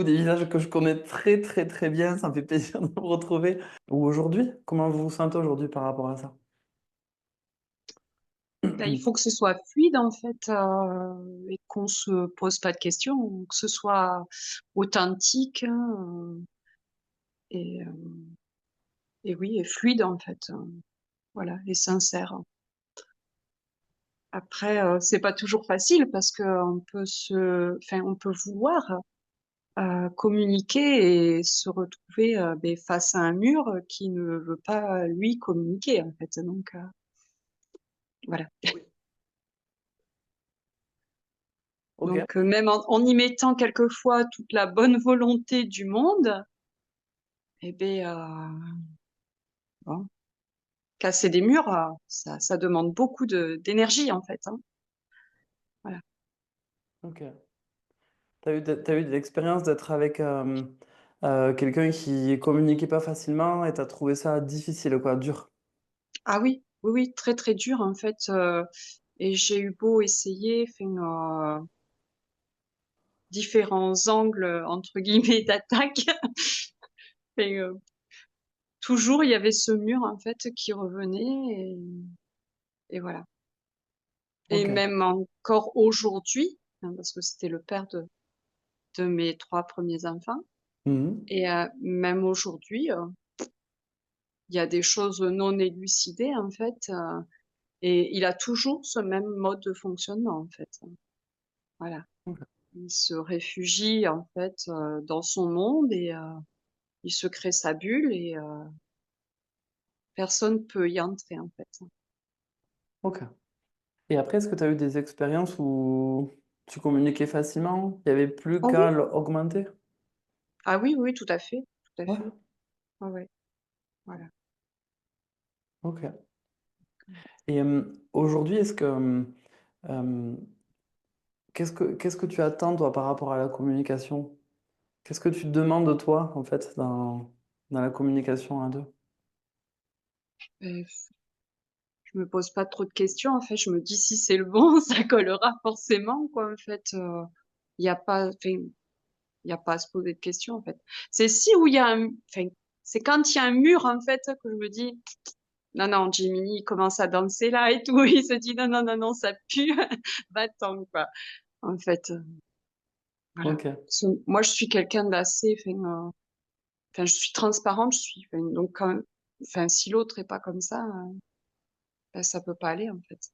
des visages que je connais très très très bien. Ça me fait plaisir de vous retrouver. Ou aujourd'hui, comment vous vous sentez aujourd'hui par rapport à ça? Ben, il faut que ce soit fluide en fait et qu'on se pose pas de questions, que ce soit authentique et, euh, et oui, et fluide en fait. Voilà, et sincère. Après, c'est pas toujours facile parce que on peut vouloir communiquer et se retrouver ben, face à un mur qui ne veut pas lui communiquer en fait. Donc voilà. Oui. Ok. Donc même en y mettant quelquefois toute la bonne volonté du monde, eh ben bon, casser des murs, ça demande beaucoup d'énergie en fait. Hein. Voilà. Ok. T'as eu de l'expérience d'être avec quelqu'un qui communiquait pas facilement et t'as trouvé ça difficile, quoi, dur. Ah oui, oui, oui, très très dur en fait. Et j'ai eu beau essayer, différents angles entre guillemets d'attaque. Et, toujours il y avait ce mur en fait qui revenait et voilà. Et Ok. même encore aujourd'hui, hein, parce que c'était le père de mes trois premiers enfants. Mhm. Et même aujourd'hui, il y a des choses non élucidées en fait. Et il a toujours ce même mode de fonctionnement en fait. Voilà. Ok. Il se réfugie en fait dans son monde et il se crée sa bulle et personne peut y entrer en fait. Ok. Et après, est-ce que tu as eu des expériences où tu communiquais facilement? Il n'y avait plus Ah qu'à oui, l'augmenter? ah oui, oui, tout à fait, tout à Ouais. fait. Ah ouais, voilà. Ok. Et aujourd'hui, est-ce que euh, qu'est-ce que tu attends toi par rapport à la communication? Qu'est-ce que tu te demandes toi en fait dans la communication à deux? Et je me pose pas trop de questions en fait. Je me dis si c'est le bon, ça collera forcément quoi. En fait, il y a pas, enfin, il y a pas à se poser de questions en fait. C'est si où il y a enfin, c'est quand il y a un mur en fait que je me dis non non, Jiminy il commence à danser là et tout. Il se dit non non non non, ça pue, va-t'en quoi. En fait, voilà. Ok. Parce que moi je suis quelqu'un d'assez, enfin, je suis transparente, je suis, donc quand, enfin si l'autre est pas comme ça, ben, ça peut pas aller en fait.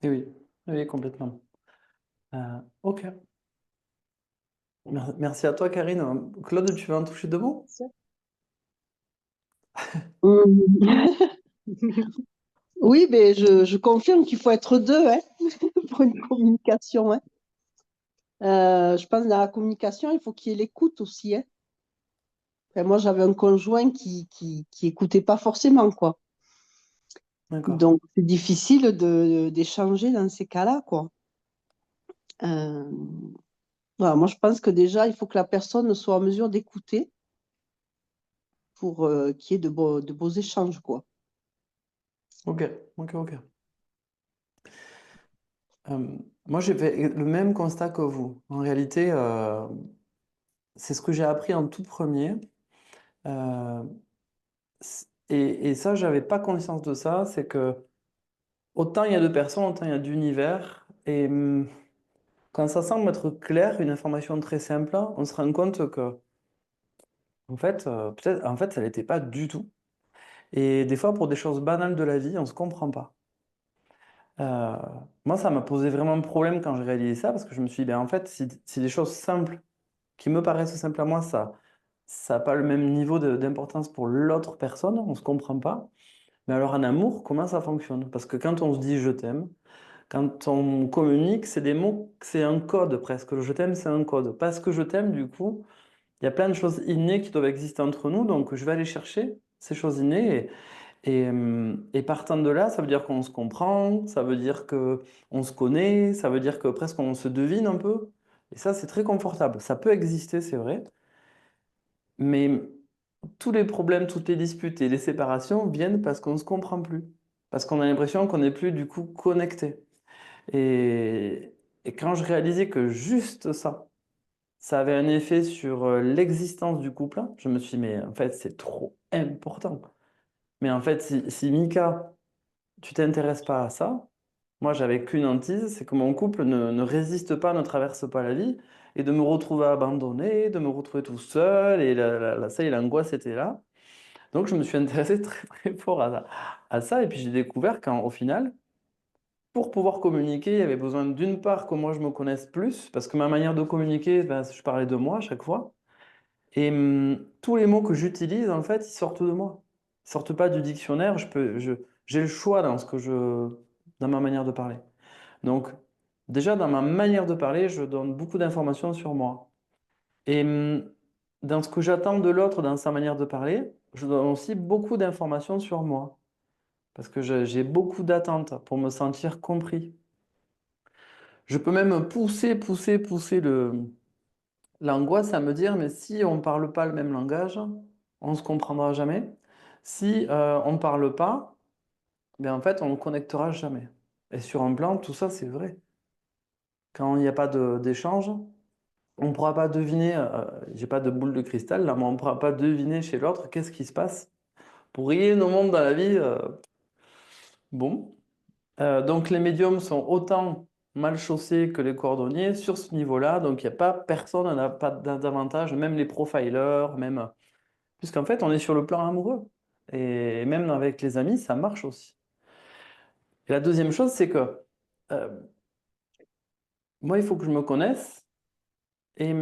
Et oui, oui, complètement. Ok. Merci à toi, Karine. Claude, tu veux en toucher deux mots? Hum. Oui, mais je confirme qu'il faut être deux hein, pour une communication. Hein. Je pense que dans la communication, il faut qu'il y ait l'écoute aussi. Hein. Enfin, moi, j'avais un conjoint qui écoutait pas forcément, quoi. D'accord. Donc, c'est difficile d'échanger dans ces cas-là, quoi. Euh, voilà, moi, je pense que déjà, il faut que la personne soit en mesure d'écouter pour qu'il y ait de beaux échanges, quoi. Ok. Ok. Ok. Moi, j'ai fait le même constat que vous. En réalité, c'est ce que j'ai appris en tout premier. Euh, et ça, j'avais pas conscience de ça. C'est que autant il y a de personnes, autant il y a d'univers. Et quand ça semble être clair, une information très simple, on se rend compte que, en fait, peut-être, en fait, ça l'était pas du tout. Et des fois, pour des choses banales de la vie, on se comprend pas. Euh, Moi, ça m'a posé vraiment problème quand j'ai réalisé ça, parce que je me suis dit, ben, en fait, si des choses simples qui me paraissent simples à moi, ça n'a pas le même niveau d'importance pour l'autre personne, on ne se comprend pas. Mais alors en amour, comment ça fonctionne? Parce que quand on se dit je t'aime, quand on communique, c'est des mots, c'est un code presque. Le je t'aime, c'est un code. Parce que je t'aime, du coup, il y a plein de choses innées qui doivent exister entre nous, donc je vais aller chercher ces choses innées. Et partant de là, ça veut dire qu'on se comprend, ça veut dire que on se connaît, ça veut dire que presque on se devine un peu. Et ça, c'est très confortable. Ça peut exister, c'est vrai. Mais tous les problèmes, toutes les disputes et les séparations viennent parce qu'on ne se comprend plus. Parce qu'on a l'impression qu'on n'est plus du coup connecté. Et, et quand je réalisais que juste ça, ça avait un effet sur l'existence du couple. Je me suis dit, mais en fait, c'est trop important. Mais en fait, si Mika, tu t'intéresses pas à ça, moi, j'avais qu'une hantise, c'est que mon couple ne résiste pas, ne traverse pas la vie, et de me retrouver abandonné, de me retrouver tout seul, et ça y est, l'angoisse était là. Donc, je me suis intéressé très, très fort à ça, et puis j'ai découvert qu'au final, pour pouvoir communiquer, il y avait besoin d'une part que moi je me connaisse plus, parce que ma manière de communiquer, ben, je parlais de moi à chaque fois. Et tous les mots que j'utilise, en fait, ils sortent de moi. Ils sortent pas du dictionnaire. J'ai le choix dans ma manière de parler. Donc, déjà, dans ma manière de parler, je donne beaucoup d'informations sur moi. Et dans ce que j'attends de l'autre, dans sa manière de parler, je donne aussi beaucoup d'informations sur moi. Parce que j'ai beaucoup d'attentes pour me sentir compris. Je peux même pousser l'angoisse à me dire, mais si on ne parle pas le même langage, on ne se comprendra jamais. Si on ne parle pas, ben en fait, on ne connectera jamais. Et sur un plan, tout ça, c'est vrai. Quand il n'y a pas d'échange, on ne pourra pas deviner, j'ai pas de boule de cristal là, mais on ne pourra pas deviner chez l'autre qu'est-ce qui se passe. Pour rien au monde dans la vie, bon. Donc les médiums sont autant mal chaussés que les cordonniers sur ce niveau-là, donc il n'y a pas personne n'a pas d'avantage, même les profilers, même puisqu'en fait on est sur le plan amoureux. Et même avec les amis, ça marche aussi. Et la deuxième chose, c'est que euh, moi, il faut que je me connaisse et,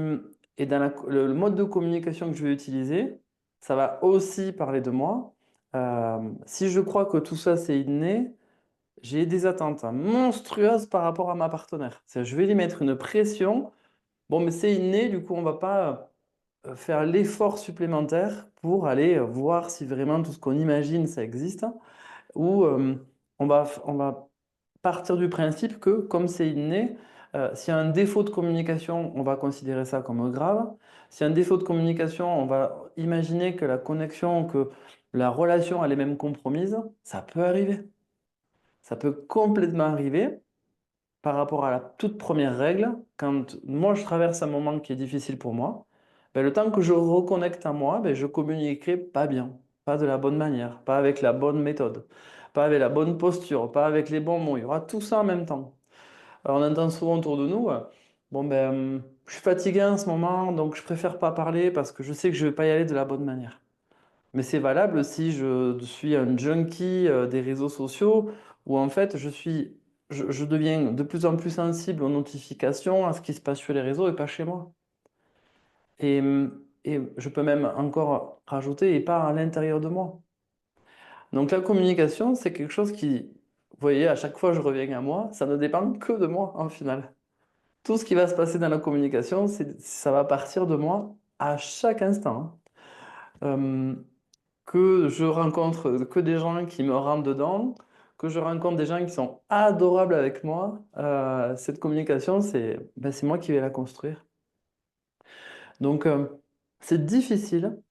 et dans le mode de communication que je vais utiliser, ça va aussi parler de moi. Si je crois que tout ça c'est inné, j'ai des attentes monstrueuses par rapport à ma partenaire. Je vais lui mettre une pression. Bon, mais c'est inné, du coup, on va pas faire l'effort supplémentaire pour aller voir si vraiment tout ce qu'on imagine, ça existe. Ou on va partir du principe que, comme c'est inné, s'il y a un défaut de communication, on va considérer ça comme grave. S'il y a un défaut de communication, on va imaginer que la connexion, que la relation, elle est même compromise. Ça peut arriver. Ça peut complètement arriver par rapport à la toute première règle. Quand moi, je traverse un moment qui est difficile pour moi, ben, le temps que je reconnecte à moi, ben, je communiquerai pas bien, pas de la bonne manière, pas avec la bonne méthode, pas avec la bonne posture, pas avec les bons mots. Il y aura tout ça en même temps. Alors, on entend souvent autour de nous, bon ben, je suis fatigué en ce moment, donc je préfère pas parler parce que je sais que je vais pas y aller de la bonne manière. Mais c'est valable si je suis un junkie des réseaux sociaux, où en fait je deviens de plus en plus sensible aux notifications, à ce qui se passe sur les réseaux et pas chez moi. Et, et je peux même encore rajouter, et pas à l'intérieur de moi. Donc la communication, c'est quelque chose qui, vous voyez, à chaque fois je reviens à moi, ça ne dépend que de moi en final. Tout ce qui va se passer dans la communication, ça va partir de moi à chaque instant. Que je rencontre que des gens qui me rentrent dedans, que je rencontre des gens qui sont adorables avec moi, cette communication, c'est moi qui vais la construire. Donc, c'est difficile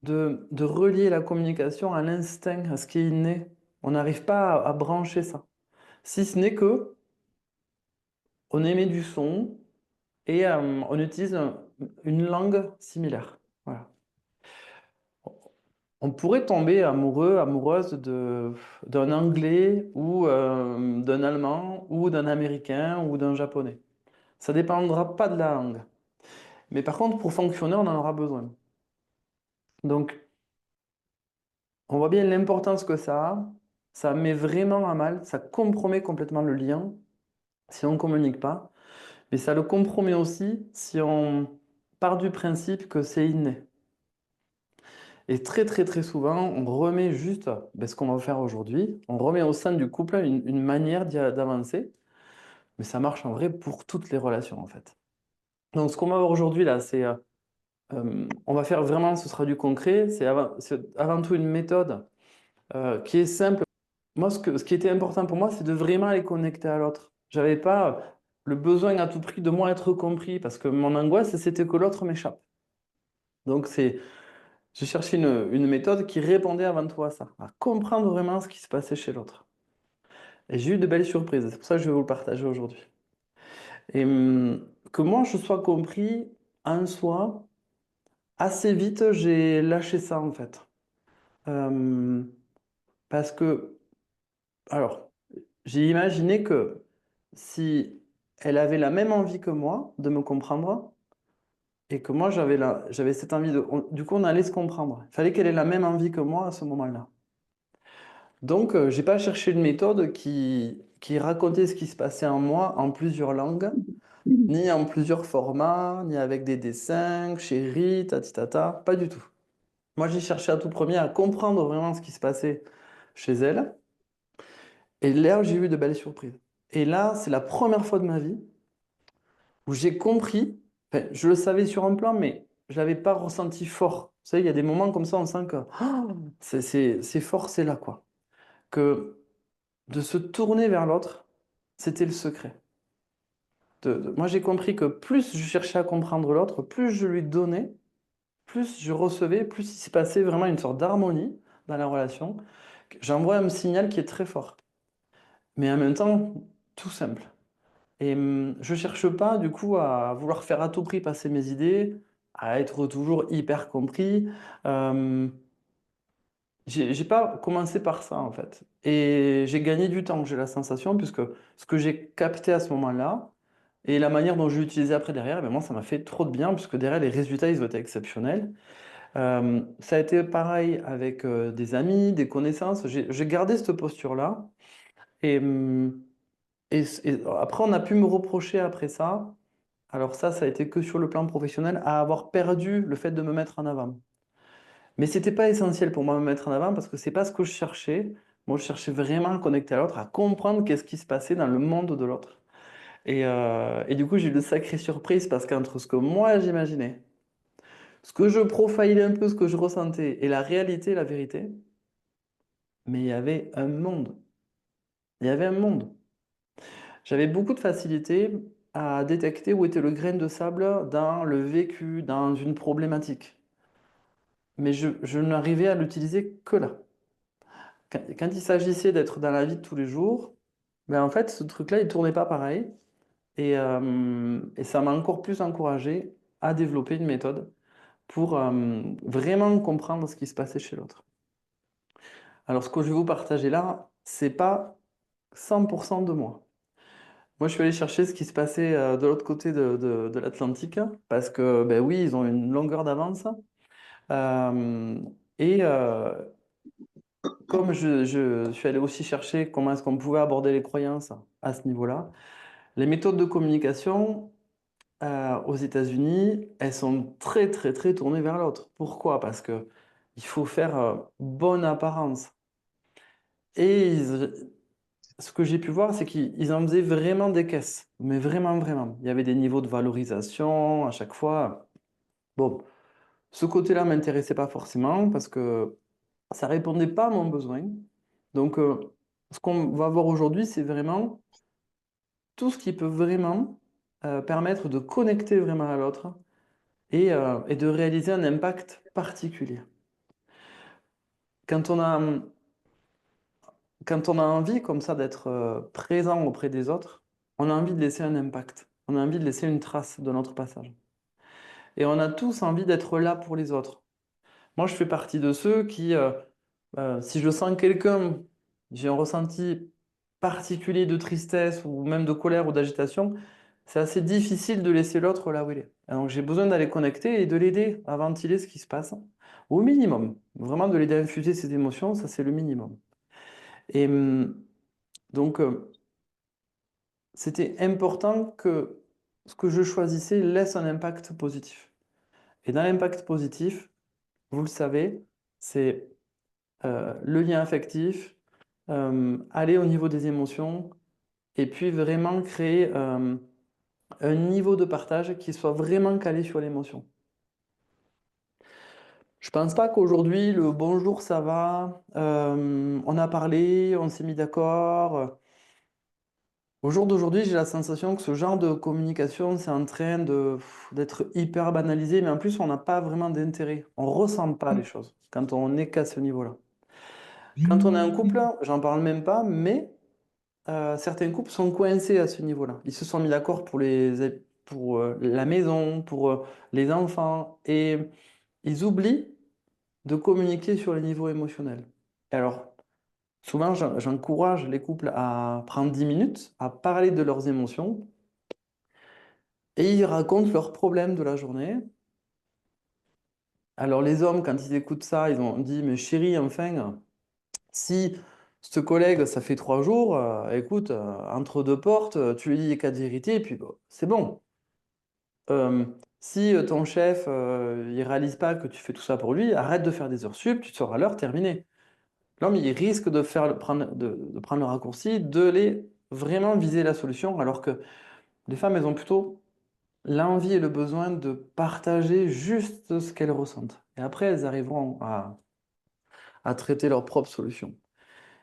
de relier la communication à l'instinct, à ce qui est inné. On n'arrive pas à brancher ça. Si ce n'est que on émet du son et on utilise une langue similaire. Voilà. On pourrait tomber amoureux, amoureuse d'un Anglais ou d'un Allemand ou d'un Américain ou d'un Japonais. Ça dépendra pas de la langue. Mais par contre, pour fonctionner, on en aura besoin. Donc, on voit bien l'importance que ça a. Ça met vraiment à mal, ça compromet complètement le lien si on ne communique pas. Mais ça le compromet aussi si on part du principe que c'est inné. Et très très très souvent, on remet juste ce qu'on va faire aujourd'hui, on remet au sein du couple une manière d'avancer, mais ça marche en vrai pour toutes les relations en fait. Donc ce qu'on va voir aujourd'hui là, on va faire vraiment, ce sera du concret, c'est avant tout une méthode qui est simple. Moi, ce qui était important pour moi, c'est de vraiment aller connecter à l'autre. J'avais pas le besoin à tout prix de moi être compris, parce que mon angoisse, c'était que l'autre m'échappe. Donc j'ai cherché une méthode qui répondait avant tout à ça, à comprendre vraiment ce qui se passait chez l'autre. Et j'ai eu de belles surprises, c'est pour ça que je vais vous le partager aujourd'hui. Et que moi, je sois compris en soi, assez vite, j'ai lâché ça en fait. Euh, Parce que, alors, j'ai imaginé que si elle avait la même envie que moi de me comprendre, et que moi j'avais cette envie du coup, on allait se comprendre. Il fallait qu'elle ait la même envie que moi à ce moment-là. Donc, j'ai pas cherché une méthode qui racontait ce qui se passait en moi en plusieurs langues, ni en plusieurs formats, ni avec des dessins, chéri, tati tata, pas du tout. Moi, j'ai cherché à tout premier à comprendre vraiment ce qui se passait chez elle. Et là, j'ai eu de belles surprises. Et là, c'est la première fois de ma vie où j'ai compris, enfin, je le savais sur un plan, mais je l'avais pas ressenti fort. Vous savez, il y a des moments comme ça, on sent que c'est fort, c'est là, quoi. Que de se tourner vers l'autre, c'était le secret. Moi, j'ai compris que plus je cherchais à comprendre l'autre, plus je lui donnais, plus je recevais, plus il se passait vraiment une sorte d'harmonie dans la relation. J'envoie un signal qui est très fort, mais en même temps, tout simple. Et je cherche pas, du coup, à vouloir faire à tout prix passer mes idées, à être toujours hyper compris. Euh, j'ai pas commencé par ça, en fait. Et j'ai gagné du temps, j'ai la sensation, puisque ce que j'ai capté à ce moment-là, et la manière dont je l'ai utilisé après derrière, ben moi, ça m'a fait trop de bien, puisque derrière, les résultats, ils ont été exceptionnels. Ça a été pareil avec des amis, des connaissances. J'ai gardé cette posture-là. Et, et après, on a pu me reprocher après ça. Alors ça a été que sur le plan professionnel, à avoir perdu le fait de me mettre en avant. Mais c'était pas essentiel pour moi de me mettre en avant parce que c'est pas ce que je cherchais. Moi, je cherchais vraiment à connecter à l'autre, à comprendre qu'est-ce qui se passait dans le monde de l'autre. Et du coup, j'ai eu de sacrées surprises parce qu'entre ce que moi j'imaginais, ce que je profilais un peu, ce que je ressentais, et la réalité, la vérité, mais il y avait un monde. Il y avait un monde. J'avais beaucoup de facilité à détecter où était le grain de sable dans le vécu, dans une problématique. Mais je n'arrivais à l'utiliser que là. Quand il s'agissait d'être dans la vie de tous les jours, ben en fait, ce truc-là, il tournait pas pareil. Et ça m'a encore plus encouragé à développer une méthode pour vraiment comprendre ce qui se passait chez l'autre. Alors, ce que je vais vous partager là, c'est pas 100% de moi. Moi, je suis allé chercher ce qui se passait de l'autre côté de l'Atlantique, parce que, ben oui, ils ont une longueur d'avance. Euh, et, comme je suis allé aussi chercher comment est-ce qu'on pouvait aborder les croyances à ce niveau-là, les méthodes de communication aux États-Unis, elles sont très très très tournées vers l'autre. Pourquoi? Parce que il faut faire bonne apparence. Et ce que j'ai pu voir, c'est qu'ils en faisaient vraiment des caisses, mais vraiment vraiment. Il y avait des niveaux de valorisation à chaque fois. Bon, ce côté-là m'intéressait pas forcément parce que ça répondait pas à mon besoin. Donc, ce qu'on va voir aujourd'hui, c'est vraiment tout ce qui peut vraiment permettre de connecter vraiment à l'autre et de réaliser un impact particulier. Quand on a, quand on a envie comme ça d'être présent auprès des autres, on a envie de laisser un impact. On a envie de laisser une trace de notre passage. Et on a tous envie d'être là pour les autres. Moi, je fais partie de ceux qui, si je sens quelqu'un, j'ai un ressenti particulier de tristesse ou même de colère ou d'agitation, c'est assez difficile de laisser l'autre là où il est. Et donc, j'ai besoin d'aller connecter et de l'aider à ventiler ce qui se passe, au minimum. Vraiment de l'aider à infuser ses émotions, ça c'est le minimum. Et donc, c'était important que ce que je choisissais laisse un impact positif. Et dans l'impact positif, vous le savez, c'est le lien affectif, aller au niveau des émotions, et puis vraiment créer un niveau de partage qui soit vraiment calé sur l'émotion. Je pense pas qu'aujourd'hui, le bonjour, ça va, on a parlé, on s'est mis d'accord. Au jour d'aujourd'hui, j'ai la sensation que ce genre de communication, c'est en train d'être hyper banalisé, mais en plus, on n'a pas vraiment d'intérêt. On ressent pas les choses quand on n'est qu'à ce niveau-là. Quand on est un couple, j'en parle même pas, mais certains couples sont coincés à ce niveau-là. Ils se sont mis d'accord pour la maison, pour les enfants. Et ils oublient de communiquer sur les niveaux émotionnels. Et alors, souvent, j'encourage les couples à prendre 10 minutes, à parler de leurs émotions, et ils racontent leurs problèmes de la journée. Alors les hommes, quand ils écoutent ça, ils ont dit, mais chérie, enfin, si ce collègue, ça fait 3 jours, écoute, entre deux portes, tu lui dis qu'à de vérité, et puis bon, c'est bon. Euh, si ton chef, il réalise pas que tu fais tout ça pour lui, arrête de faire des heures sup, tu te seras à l'heure, terminé. L'homme, il risque de prendre le raccourci, de les vraiment viser la solution, alors que les femmes, elles ont plutôt l'envie et le besoin de partager juste ce qu'elles ressentent. Et après, elles arriveront à traiter leurs propres solutions.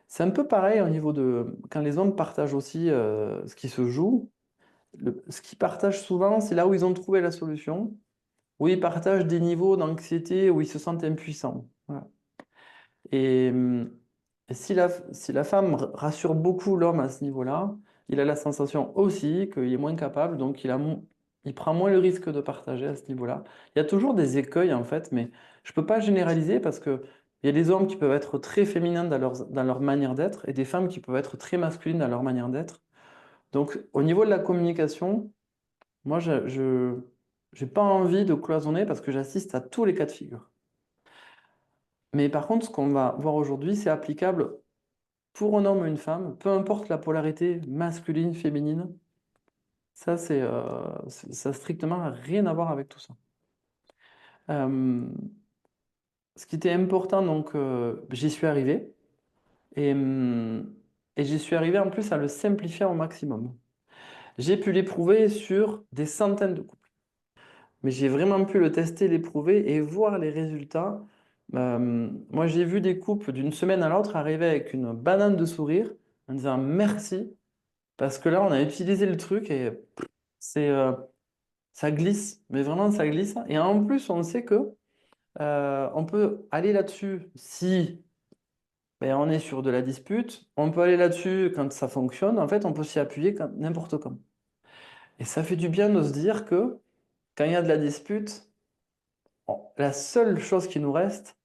C'est un peu pareil au niveau de quand les hommes partagent aussi ce qui se joue. Ce qu'ils partagent souvent, c'est là où ils ont trouvé la solution, où ils partagent des niveaux d'anxiété, où ils se sentent impuissants. Voilà. Et, si la femme rassure beaucoup l'homme à ce niveau-là, il a la sensation aussi qu'il est moins capable, donc il prend moins le risque de partager à ce niveau-là. Il y a toujours des écueils en fait, mais je ne peux pas généraliser parce que il y a des hommes qui peuvent être très féminins dans leur manière d'être et des femmes qui peuvent être très masculines dans leur manière d'être. Donc au niveau de la communication, moi je n'ai pas envie de cloisonner parce que j'assiste à tous les cas de figure. Mais par contre, ce qu'on va voir aujourd'hui, c'est applicable pour un homme ou une femme, peu importe la polarité masculine, féminine. Ça, ça a strictement rien à voir avec tout ça. Euh, Ce qui était important, donc, j'y suis arrivé. Et j'y suis arrivé en plus à le simplifier au maximum. J'ai pu l'éprouver sur des centaines de couples. Mais j'ai vraiment pu le tester, l'éprouver et voir les résultats. Moi, j'ai vu des couples d'une semaine à l'autre arriver avec une banane de sourire en disant merci, parce que là, on a utilisé le truc et c'est, ça glisse, mais vraiment, ça glisse. Et en plus, on sait que on peut aller là-dessus si on est sur de la dispute. On peut aller là-dessus quand ça fonctionne. En fait, on peut s'y appuyer n'importe quand. Et ça fait du bien de se dire que quand il y a de la dispute, la seule chose qui nous reste,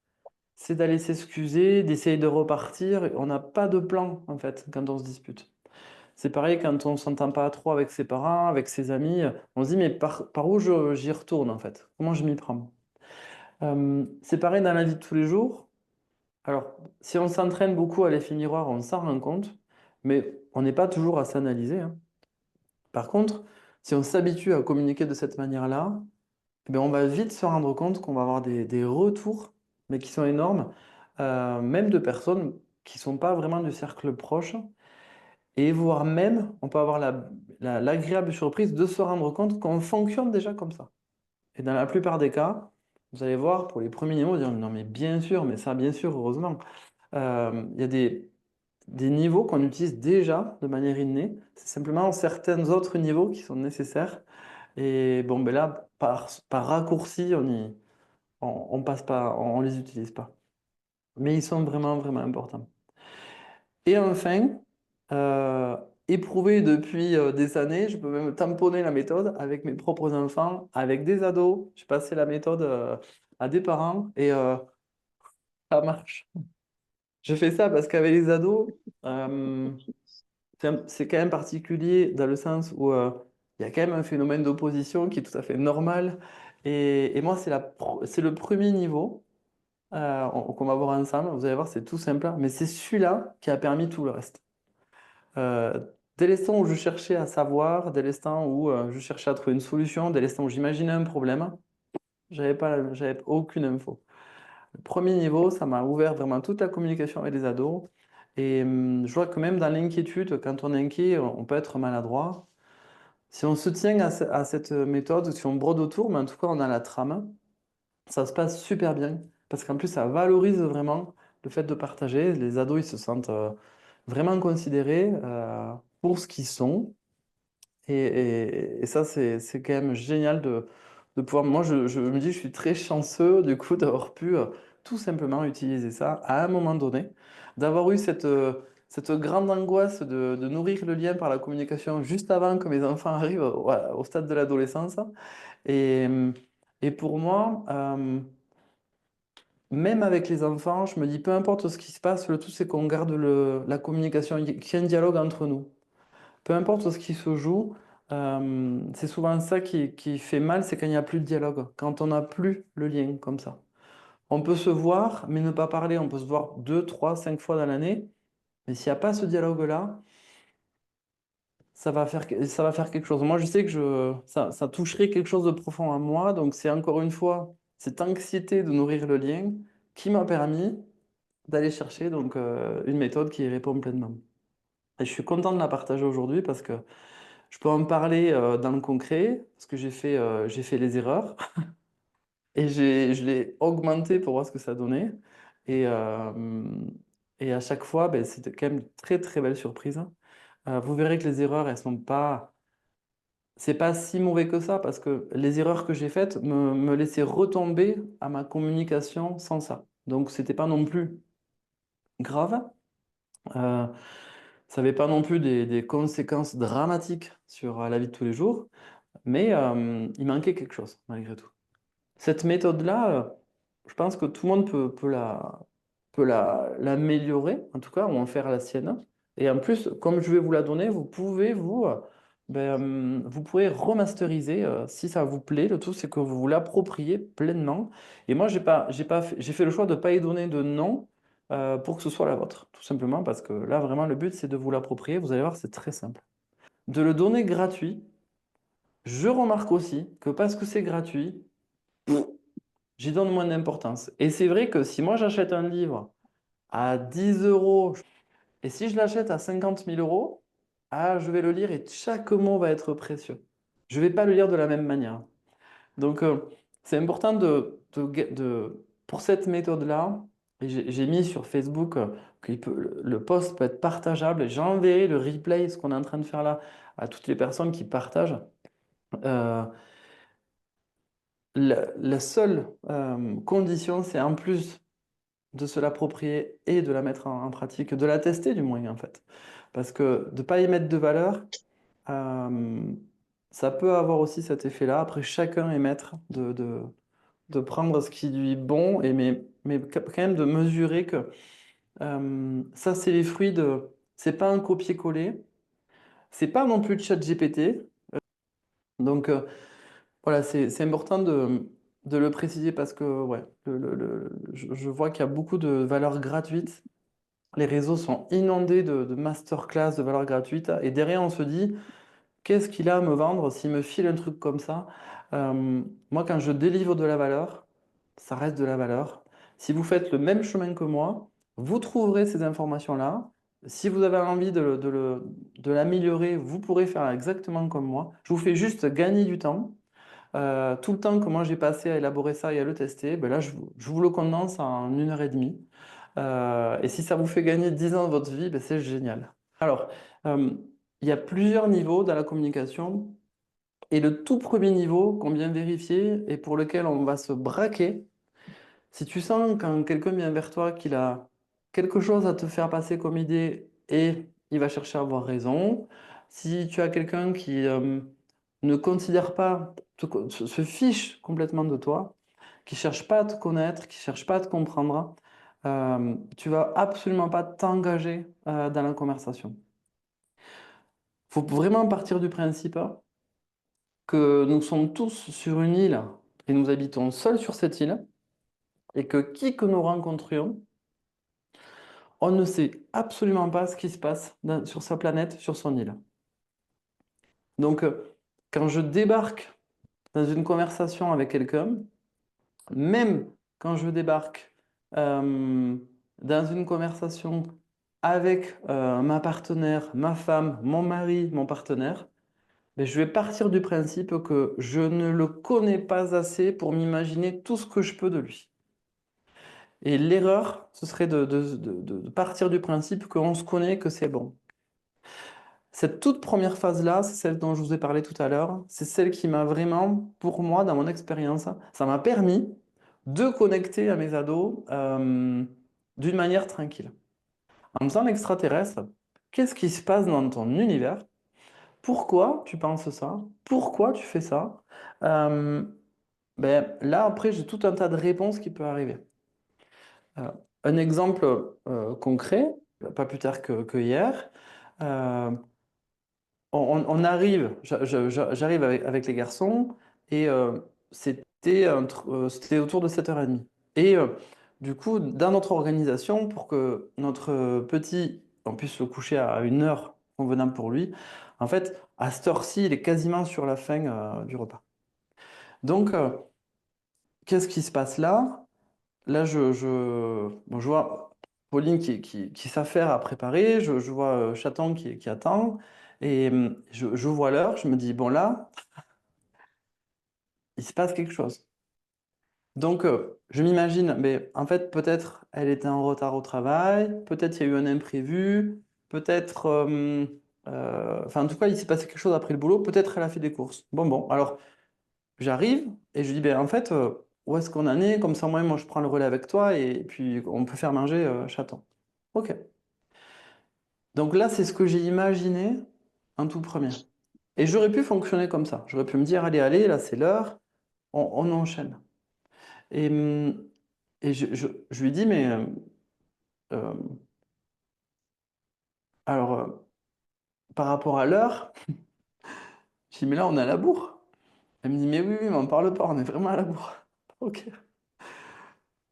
c'est d'aller s'excuser, d'essayer de repartir. On n'a pas de plan, en fait, quand on se dispute. C'est pareil quand on ne s'entend pas trop avec ses parents, avec ses amis. On se dit, mais par où j'y retourne, en fait? Comment je m'y prends? C'est pareil dans la vie de tous les jours. Alors, si on s'entraîne beaucoup à l'effet miroir, on s'en rend compte, mais on n'est pas toujours à s'analyser, hein. Par contre, si on s'habitue à communiquer de cette manière-là, on va vite se rendre compte qu'on va avoir des retours, mais qui sont énormes, même de personnes qui ne sont pas vraiment du cercle proche, et voire même, on peut avoir l'agréable surprise de se rendre compte qu'on fonctionne déjà comme ça. Et dans la plupart des cas, vous allez voir, pour les premiers niveaux, vous allez dire, non mais bien sûr, mais ça bien sûr, heureusement. Il y a des niveaux qu'on utilise déjà de manière innée, c'est simplement certains autres niveaux qui sont nécessaires. Et bon, là, par raccourci, on passe pas, on les utilise pas. Mais ils sont vraiment, vraiment importants. Et enfin, euh, éprouvé depuis des années, je peux même tamponner la méthode avec mes propres enfants, avec des ados. J'ai passé la méthode à des parents et ça marche. Je fais ça parce qu'avec les ados, euh, c'est quand même particulier dans le sens où il y a quand même un phénomène d'opposition qui est tout à fait normal. Et moi, c'est le premier niveau qu'on va voir ensemble. Vous allez voir, c'est tout simple, hein, mais c'est celui-là qui a permis tout le reste. Euh, Dès l'instant où je cherchais à savoir, dès l'instant où je cherchais à trouver une solution, dès l'instant où j'imaginais un problème, j'avais aucune info. Le premier niveau, ça m'a ouvert vraiment toute la communication avec les ados. Et je vois que même dans l'inquiétude, quand on est inquiet, on peut être maladroit. Si on se tient à cette méthode, si on brode autour, mais en tout cas on a la trame, ça se passe super bien. Parce qu'en plus, ça valorise vraiment le fait de partager. Les ados, ils se sentent vraiment considérés pour ce qu'ils sont. Et ça, c'est quand même génial de pouvoir. Moi, je me dis, je suis très chanceux du coup d'avoir pu tout simplement utiliser ça à un moment donné, d'avoir eu cette grande angoisse de nourrir le lien par la communication juste avant que mes enfants arrivent au stade de l'adolescence. Et, et pour moi, même avec les enfants, je me dis, peu importe ce qui se passe, le tout c'est qu'on garde la communication, qu'il y ait un dialogue entre nous. Peu importe ce qui se joue, c'est souvent ça qui fait mal, c'est quand il n'y a plus de dialogue, quand on n'a plus le lien comme ça. On peut se voir, mais ne pas parler. On peut se voir 2, 3, 5 fois dans l'année. Mais s'il n'y a pas ce dialogue-là, ça va faire quelque chose. Moi, je sais que ça toucherait quelque chose de profond à moi. Donc, c'est encore une fois cette anxiété de nourrir le lien qui m'a permis d'aller chercher donc, une méthode qui y répond pleinement. Et je suis content de la partager aujourd'hui parce que je peux en parler dans le concret, parce que j'ai fait les erreurs. Et je l'ai augmenté pour voir ce que ça donnait. Et, et à chaque fois, ben, c'était quand même une très très belle surprise. Vous verrez que les erreurs, elles sont pas. C'est pas si mauvais que ça, parce que les erreurs que j'ai faites me laissaient retomber à ma communication sans ça. Donc c'était pas non plus grave. Euh, Ça n'avait pas non plus des conséquences dramatiques sur la vie de tous les jours, mais il manquait quelque chose malgré tout. Cette méthode-là, je pense que tout le monde peut l'améliorer, en tout cas, ou en faire la sienne. Et en plus, comme je vais vous la donner, vous pouvez vous pourrez remasteriser si ça vous plaît. Le tout, c'est que vous vous l'appropriez pleinement. Et moi, j'ai fait le choix de ne pas y donner de nom pour que ce soit la vôtre, tout simplement, parce que là, vraiment, le but, c'est de vous l'approprier. Vous allez voir, c'est très simple. De le donner gratuit. Je remarque aussi que parce que c'est gratuit, j'y donne moins d'importance. Et c'est vrai que si moi j'achète un livre à 10 euros et si je l'achète à 50 000 euros, ah, je vais le lire et chaque mot va être précieux. Je ne vais pas le lire de la même manière. Donc c'est important pour cette méthode-là, et j'ai mis sur Facebook que le post peut être partageable et j'enverrai le replay, ce qu'on est en train de faire là, à toutes les personnes qui partagent. Euh, la seule condition, c'est en plus de se l'approprier et de la mettre en pratique, de la tester du moins en fait. Parce que de ne pas y mettre de valeur, euh, ça peut avoir aussi cet effet-là. Après, chacun est maître de prendre ce qui lui est bon, mais quand même de mesurer que ça, c'est les fruits de... C'est pas un copier-coller, c'est pas non plus le chat GPT. Donc voilà, c'est important de le préciser parce que ouais, je vois qu'il y a beaucoup de valeurs gratuites. Les réseaux sont inondés de masterclass, de valeurs gratuites. Et derrière, on se dit, qu'est-ce qu'il a à me vendre s'il me file un truc comme ça? Moi, quand je délivre de la valeur, ça reste de la valeur. Si vous faites le même chemin que moi, vous trouverez ces informations-là. Si vous avez envie de l'améliorer, vous pourrez faire exactement comme moi. Je vous fais juste gagner du temps. Tout le temps que moi j'ai passé à élaborer ça et à le tester, ben là, je vous le condense en 1 heure et demie. Et si ça vous fait gagner 10 ans de votre vie, ben c'est génial. Alors, euh, il y a plusieurs niveaux dans la communication. Et le tout premier niveau qu'on vient vérifier et pour lequel on va se braquer, si tu sens quand quelqu'un vient vers toi qu'il a quelque chose à te faire passer comme idée et il va chercher à avoir raison, si tu as quelqu'un qui ne considère pas, se fiche complètement de toi, qui cherche pas à te connaître, qui cherche pas à te comprendre, tu vas absolument pas t'engager dans la conversation. Il faut vraiment partir du principe que nous sommes tous sur une île et nous habitons seuls sur cette île et que qui que nous rencontrions, on ne sait absolument pas ce qui se passe sur sa planète, sur son île. Donc, quand je débarque dans une conversation avec quelqu'un, même quand je débarque dans une conversation avec ma partenaire, ma femme, mon mari, mon partenaire, ben, je vais partir du principe que je ne le connais pas assez pour m'imaginer tout ce que je peux de lui. Et l'erreur, ce serait de partir du principe qu'on se connaît, que c'est bon. Cette toute première phase-là, c'est celle dont je vous ai parlé tout à l'heure, c'est celle qui m'a vraiment, pour moi, dans mon expérience, ça m'a permis de connecter à mes ados d'une manière tranquille. en faisant l'extraterrestre, qu'est-ce qui se passe dans ton univers? Pourquoi tu penses ça? Pourquoi tu fais ça? Euh, ben, là, après, j'ai tout un tas de réponses qui peuvent arriver. Euh, un exemple concret, pas plus tard que hier, euh, on arrive, j'arrive avec les garçons et c'était autour de 7h30. Et du coup, dans notre organisation, pour que notre petit, on puisse se coucher à une heure convenable pour lui, en fait, à cette heure-ci, il est quasiment sur la fin du repas. Donc, qu'est-ce qui se passe là? Là, bon, je vois Pauline qui s'affaire à préparer, je vois Chaton qui attend, et je vois l'heure, je me dis, bon là, il se passe quelque chose. Donc, je m'imagine, mais en fait, peut-être elle était en retard au travail, peut-être il y a eu un imprévu, peut-être, enfin, en tout cas, il s'est passé quelque chose après le boulot, peut-être elle a fait des courses. Bon, alors, j'arrive et je dis, ben, en fait, où est-ce qu'on en est? Comme ça, moi, je prends le relais avec toi et puis on peut faire manger Chaton. Ok. Donc là, c'est ce que j'ai imaginé en tout premier. Et j'aurais pu fonctionner comme ça. J'aurais pu me dire, allez, là, c'est l'heure, on enchaîne. Et, je lui dis, mais euh, alors, par rapport à l'heure, je dis, mais là, on est à la bourre. Elle me dit, mais oui, mais on parle pas, on est vraiment à la bourre. Ok.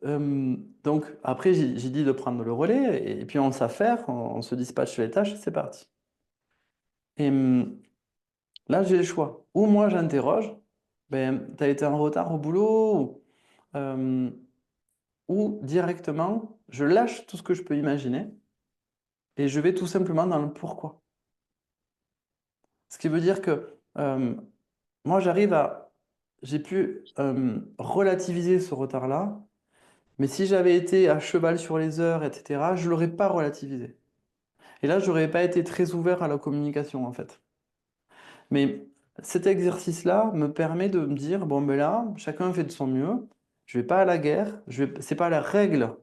Donc, après, j'ai dit de prendre le relais, et puis on s'affaire, on se dispatche les tâches, et c'est parti. Et là, j'ai le choix. Ou moi, j'interroge, ben, t'as été en retard au boulot, euh, ou directement, je lâche tout ce que je peux imaginer, et je vais tout simplement dans le pourquoi. Ce qui veut dire que moi, j'ai pu relativiser ce retard-là, mais si j'avais été à cheval sur les heures, etc., je ne l'aurais pas relativisé. Et là, je n'aurais pas été très ouvert à la communication, en fait. Mais cet exercice-là me permet de me dire, bon, ben là, chacun fait de son mieux, je ne vais pas à la guerre, c'est pas la règle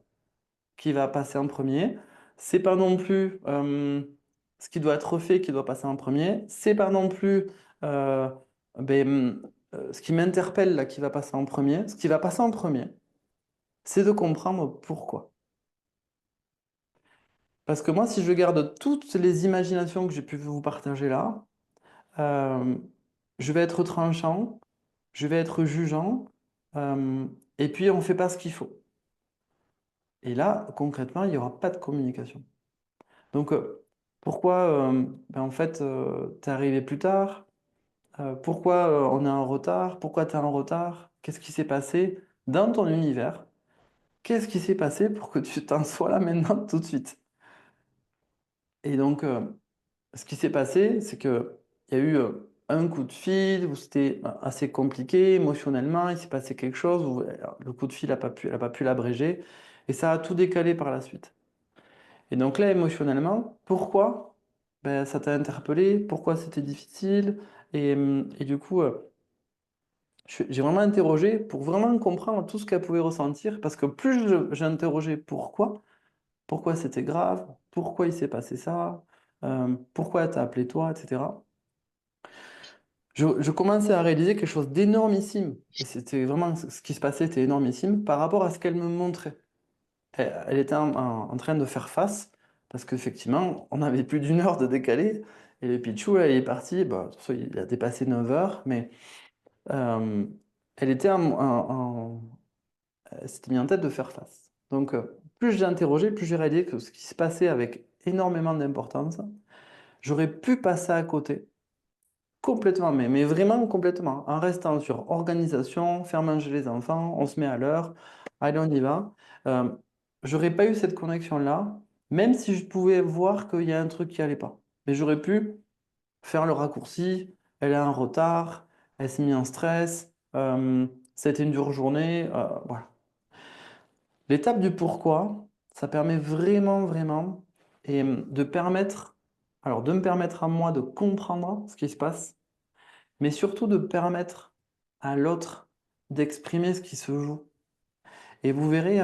qui va passer en premier, c'est pas non plus ce qui doit être fait qui doit passer en premier, c'est pas non plus euh, ce qui m'interpelle là qui va passer en premier. Ce qui va passer en premier, c'est de comprendre pourquoi. Parce que moi, si je garde toutes les imaginations que j'ai pu vous partager là, euh, je vais être tranchant, je vais être jugeant, euh, et puis on ne fait pas ce qu'il faut. Et là, concrètement, il n'y aura pas de communication. Donc, pourquoi, ben, en fait, t'es arrivé plus tard? Pourquoi on est en retard? Pourquoi tu es en retard? Qu'est-ce qui s'est passé dans ton univers? Qu'est-ce qui s'est passé pour que tu t'en sois là maintenant tout de suite? Et donc, ce qui s'est passé, c'est que il y a eu un coup de fil où c'était assez compliqué émotionnellement, il s'est passé quelque chose où le coup de fil elle a pas pu l'abréger, et ça a tout décalé par la suite. Et donc là, émotionnellement, pourquoi ben, ça t'a interpellé? Pourquoi c'était difficile? Et du coup, j'ai vraiment interrogé pour vraiment comprendre tout ce qu'elle pouvait ressentir, parce que plus j'ai interrogé pourquoi c'était grave, pourquoi il s'est passé ça, pourquoi elle t'a appelé toi, etc. Je commençais à réaliser quelque chose d'énormissime. Et c'était vraiment ce qui se passait était énormissime par rapport à ce qu'elle me montrait. Elle était en train de faire face, parce qu'effectivement, on avait plus d'une heure de décalé, et le Pichou, là, il est parti, bah, de toute façon, il a dépassé 9 heures, mais euh, elle était elle s'était mis en tête de faire face. Donc, plus j'ai interrogé, plus j'ai réalisé que ce qui se passait avec énormément d'importance, j'aurais pu passer à côté, complètement, mais vraiment complètement, en restant sur organisation, faire manger les enfants, on se met à l'heure, allez, on y va. Euh, J'aurais pas eu cette connexion-là, même si je pouvais voir qu'il y a un truc qui allait pas. Mais j'aurais pu faire le raccourci, elle est en retard, elle s'est mise en stress, ça a été une dure journée, voilà. L'étape du pourquoi, ça permet vraiment, de permettre, alors de me permettre à moi de comprendre ce qui se passe, mais surtout de permettre à l'autre d'exprimer ce qui se joue. Et vous verrez,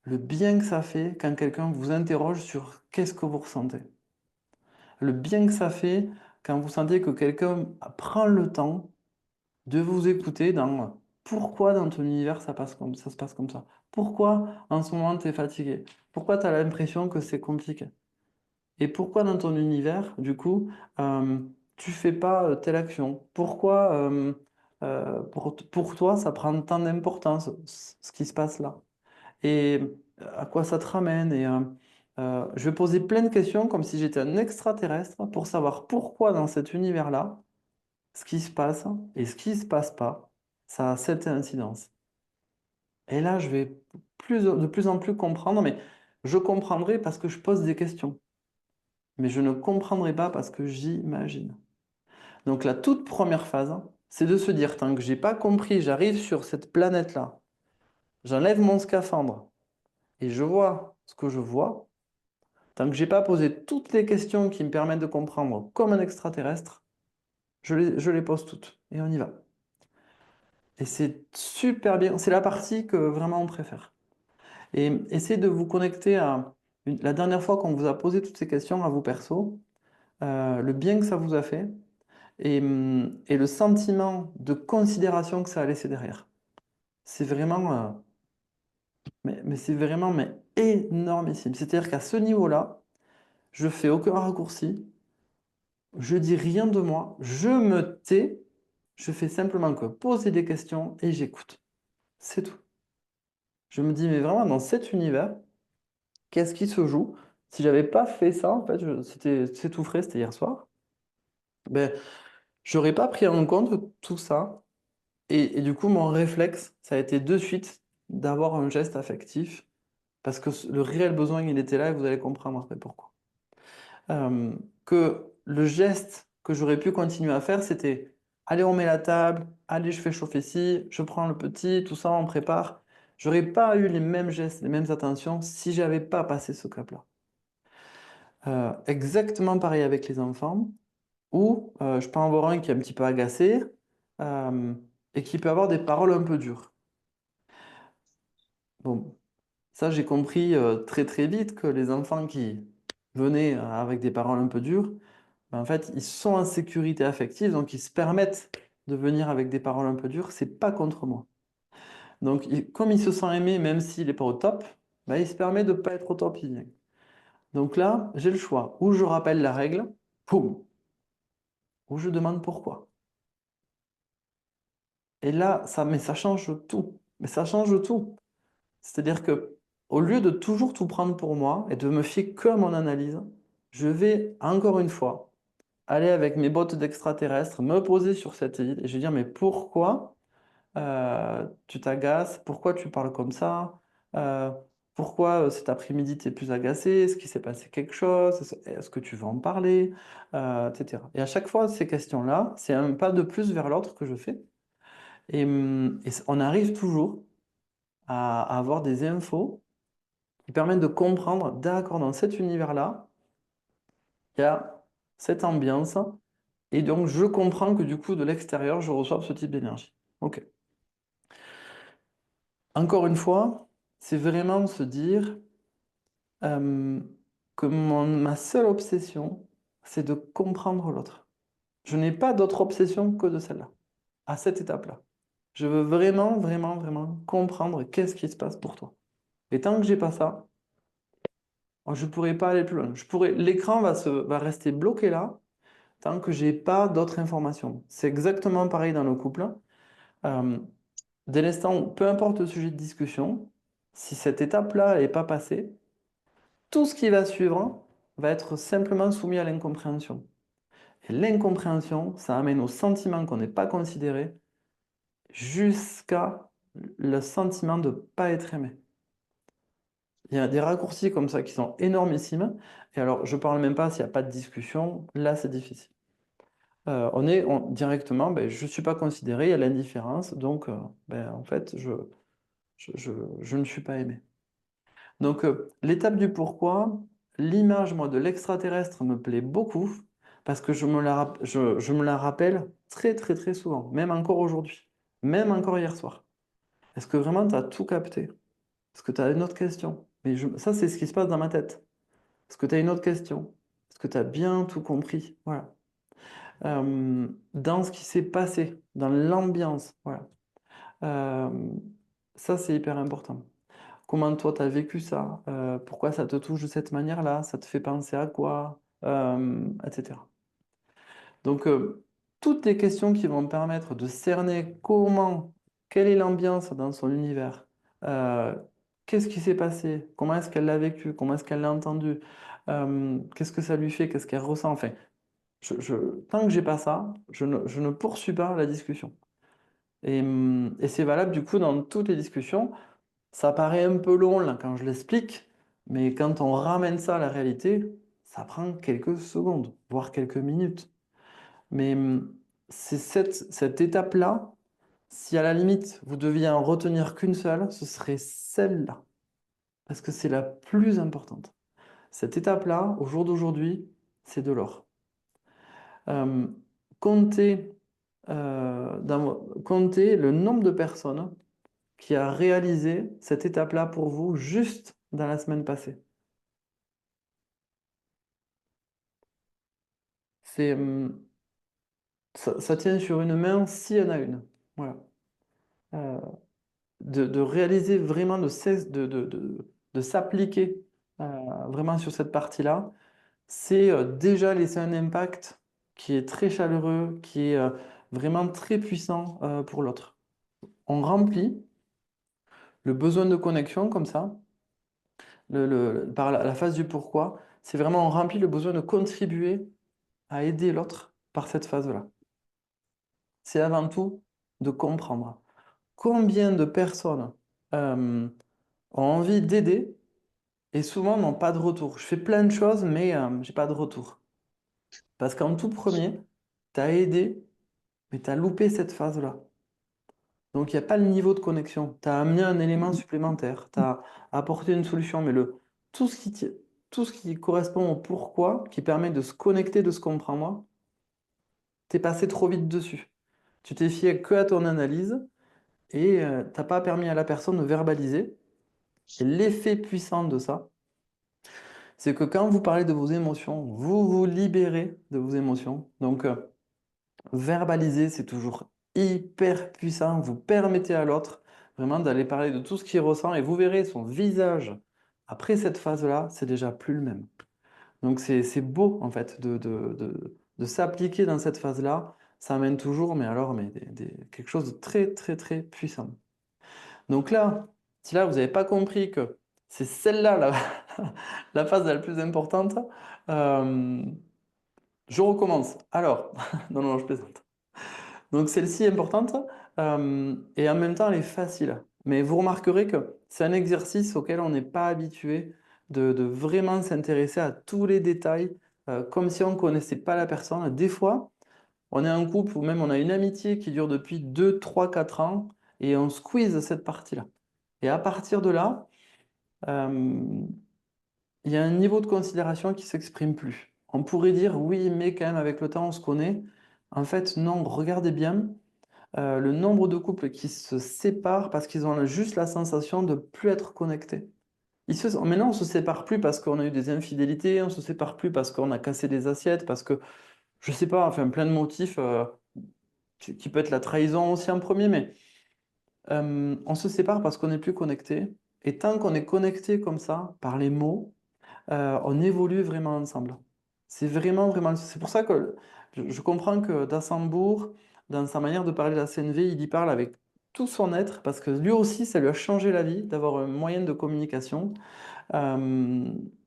le bien que ça fait quand quelqu'un vous interroge sur qu'est-ce que vous ressentez. Le bien que ça fait quand vous sentez que quelqu'un prend le temps de vous écouter dans pourquoi dans ton univers ça se passe comme ça. Pourquoi en ce moment tu es fatigué. Pourquoi tu as l'impression que c'est compliqué. Et pourquoi dans ton univers, du coup, tu fais pas telle action. Pourquoi pour toi ça prend tant d'importance ce qui se passe là. Et à quoi ça te ramène. Et je vais poser plein de questions comme si j'étais un extraterrestre pour savoir pourquoi dans cet univers-là, ce qui se passe et ce qui se passe pas, ça a cette incidence. Et là, je vais de plus en plus comprendre, mais je comprendrai parce que je pose des questions. Mais je ne comprendrai pas parce que j'imagine. Donc la toute première phase, c'est de se dire, tant que j'ai pas compris, j'arrive sur cette planète-là, j'enlève mon scaphandre et je vois ce que je vois. Tant que j'ai pas posé toutes les questions qui me permettent de comprendre comme un extraterrestre, je les pose toutes. Et on y va. Et c'est super bien. C'est la partie que vraiment on préfère. Et essayez de vous connecter à la dernière fois qu'on vous a posé toutes ces questions à vous perso, le bien que ça vous a fait et le sentiment de considération que ça a laissé derrière. C'est vraiment, mais c'est vraiment énormissime. C'est-à-dire qu'à ce niveau-là, je fais aucun raccourci, je dis rien de moi, je me tais, je fais simplement que poser des questions et j'écoute. C'est tout. Je me dis, mais vraiment, dans cet univers, qu'est-ce qui se joue? Si j'avais pas fait ça, en fait, c'est tout frais, c'était hier soir, ben, j'aurais pas pris en compte tout ça. Et du coup, mon réflexe, ça a été de suite d'avoir un geste affectif, parce que le réel besoin, il était là, et vous allez comprendre après pourquoi. Euh, que le geste que j'aurais pu continuer à faire, c'était, allez, on met la table, allez, je fais chauffer ci, je prends le petit, tout ça, on prépare. J'aurais pas eu les mêmes gestes, les mêmes attentions si j'avais pas passé ce cap-là. Exactement pareil avec les enfants, où je peux en voir un qui est un petit peu agacé euh, et qui peut avoir des paroles un peu dures. Bon, ça j'ai compris très très vite que les enfants qui venaient avec des paroles un peu dures, ben, en fait, ils sont en sécurité affective, donc ils se permettent de venir avec des paroles un peu dures, c'est pas contre moi. Donc, comme il se sent aimé, même s'il n'est pas au top, ben, il se permet de ne pas être au top, il vient. Donc là, j'ai le choix. Ou je rappelle la règle, poum, ou je demande pourquoi. Et là, mais ça change tout. Mais ça change tout. C'est-à-dire que au lieu de toujours tout prendre pour moi et de me fier que à mon analyse, je vais encore une fois aller avec mes bottes d'extraterrestre, me poser sur cette île et je vais dire mais pourquoi tu t'agaces? Pourquoi tu parles comme ça? Euh, Pourquoi cet après-midi tu es plus agacé? Est-ce qu'il s'est passé quelque chose? Est-ce que tu veux en parler? Etc. Et à chaque fois, ces questions-là, c'est un pas de plus vers l'autre que je fais. Et on arrive toujours à avoir des infos qui permettent de comprendre, d'accord, dans cet univers-là, il y a cette ambiance, et donc je comprends que du coup, de l'extérieur, je reçois ce type d'énergie. Ok. Encore une fois, c'est vraiment se dire euh, que ma seule obsession, c'est de comprendre l'autre. Je n'ai pas d'autre obsession que de celle-là, à cette étape-là. Je veux vraiment, vraiment, vraiment comprendre qu'est-ce qui se passe pour toi. Et tant que j'ai pas ça, je ne pourrai pas aller plus loin. L'écran va rester bloqué là tant que j'ai pas d'autres informations. C'est exactement pareil dans le couple. Euh, Dès l'instant, peu importe le sujet de discussion, si cette étape-là n'est pas passée, tout ce qui va suivre va être simplement soumis à l'incompréhension. Et l'incompréhension, ça amène au sentiment qu'on n'est pas considéré jusqu'à le sentiment de ne pas être aimé. Il y a des raccourcis comme ça qui sont énormissimes. Et alors, je ne parle même pas s'il n'y a pas de discussion. Là, c'est difficile. Directement, ben, je ne suis pas considéré, il y a l'indifférence. Donc, ben, en fait, je ne suis pas aimé. Donc, l'étape du pourquoi, l'image, moi, de l'extraterrestre me plaît beaucoup parce que je me la rappelle très, très, très souvent, même encore aujourd'hui, même encore hier soir. Est-ce que vraiment tu as tout capté? Est-ce que tu as une autre question? Mais ça, c'est ce qui se passe dans ma tête. Est-ce que tu as une autre question? Est-ce que tu as bien tout compris? Voilà. Dans ce qui s'est passé, dans l'ambiance. Voilà. Euh, Ça, c'est hyper important. Comment toi, tu as vécu ça? Pourquoi ça te touche de cette manière-là? Ça te fait penser à quoi? Etc. Donc, toutes les questions qui vont me permettre de cerner comment, quelle est l'ambiance dans son univers, euh, qu'est-ce qui s'est passé, comment est-ce qu'elle l'a vécu, comment est-ce qu'elle l'a entendu, qu'est-ce que ça lui fait, qu'est-ce qu'elle ressent, enfin, tant que j'ai pas ça, je ne poursuis pas la discussion. Et c'est valable du coup dans toutes les discussions. Ça paraît un peu long là quand je l'explique, mais quand on ramène ça à la réalité, ça prend quelques secondes, voire quelques minutes. Mais c'est cette étape-là, si à la limite vous deviez en retenir qu'une seule, ce serait celle-là, parce que c'est la plus importante. Cette étape-là, au jour d'aujourd'hui, c'est de l'or. Euh, comptez, comptez le nombre de personnes qui a réalisé cette étape-là pour vous juste dans la semaine passée. C'est, ça tient sur une main s'il y en a une. Voilà. Euh, de réaliser vraiment, de s'appliquer vraiment sur cette partie-là, c'est déjà laisser un impact qui est très chaleureux, qui est vraiment très puissant pour l'autre. On remplit le besoin de connexion comme ça, par la phase du pourquoi, c'est vraiment on remplit le besoin de contribuer à aider l'autre par cette phase-là. C'est avant tout de comprendre combien de personnes euh, ont envie d'aider et souvent n'ont pas de retour. Je fais plein de choses, mais j'ai pas de retour. Parce qu'en tout premier, tu as aidé, mais tu as loupé cette phase-là. Donc il n'y a pas le niveau de connexion. Tu as amené un élément supplémentaire, tu as apporté une solution, mais tout ce tout ce qui correspond au pourquoi, qui permet de se connecter, de se comprendre, tu es passé trop vite dessus. Tu t'es fié que à ton analyse et t'as pas permis à la personne de verbaliser. Et l'effet puissant de ça, c'est que quand vous parlez de vos émotions, vous vous libérez de vos émotions. Donc, verbaliser, c'est toujours hyper puissant. Vous permettez à l'autre vraiment d'aller parler de tout ce qu'il ressent et vous verrez son visage. Après cette phase-là, c'est déjà plus le même. Donc, c'est beau, en fait, de s'appliquer dans cette phase-là. Ça amène toujours, mais alors, quelque chose de très, très, très puissant. Donc là, si là, vous n'avez pas compris que c'est celle-là la phase la plus importante, euh, je recommence. Alors, non, non, je plaisante. Donc celle-ci est importante et en même temps, elle est facile. Mais vous remarquerez que c'est un exercice auquel on n'est pas habitué de vraiment s'intéresser à tous les détails, comme si on ne connaissait pas la personne. Des fois, on est un couple ou même on a une amitié qui dure depuis 2, 3, 4 ans et on squeeze cette partie-là. Et à partir de là, euh, il y a un niveau de considération qui s'exprime plus. On pourrait dire oui, mais quand même avec le temps on se connaît. En fait, non, regardez bien le nombre de couples qui se séparent parce qu'ils ont juste la sensation de plus être connectés. Maintenant, on se sépare plus parce qu'on a eu des infidélités, on se sépare plus parce qu'on a cassé des assiettes, parce que, je sais pas, enfin plein de motifs qui peut être la trahison aussi en premier, mais on se sépare parce qu'on n'est plus connecté. Et tant qu'on est connecté comme ça, par les mots, on évolue vraiment ensemble. C'est vraiment, vraiment. C'est pour ça que je comprends que Dassembourg, dans sa manière de parler de la CNV, il y parle avec tout son être, parce que lui aussi, ça lui a changé la vie d'avoir un moyen de communication. Euh,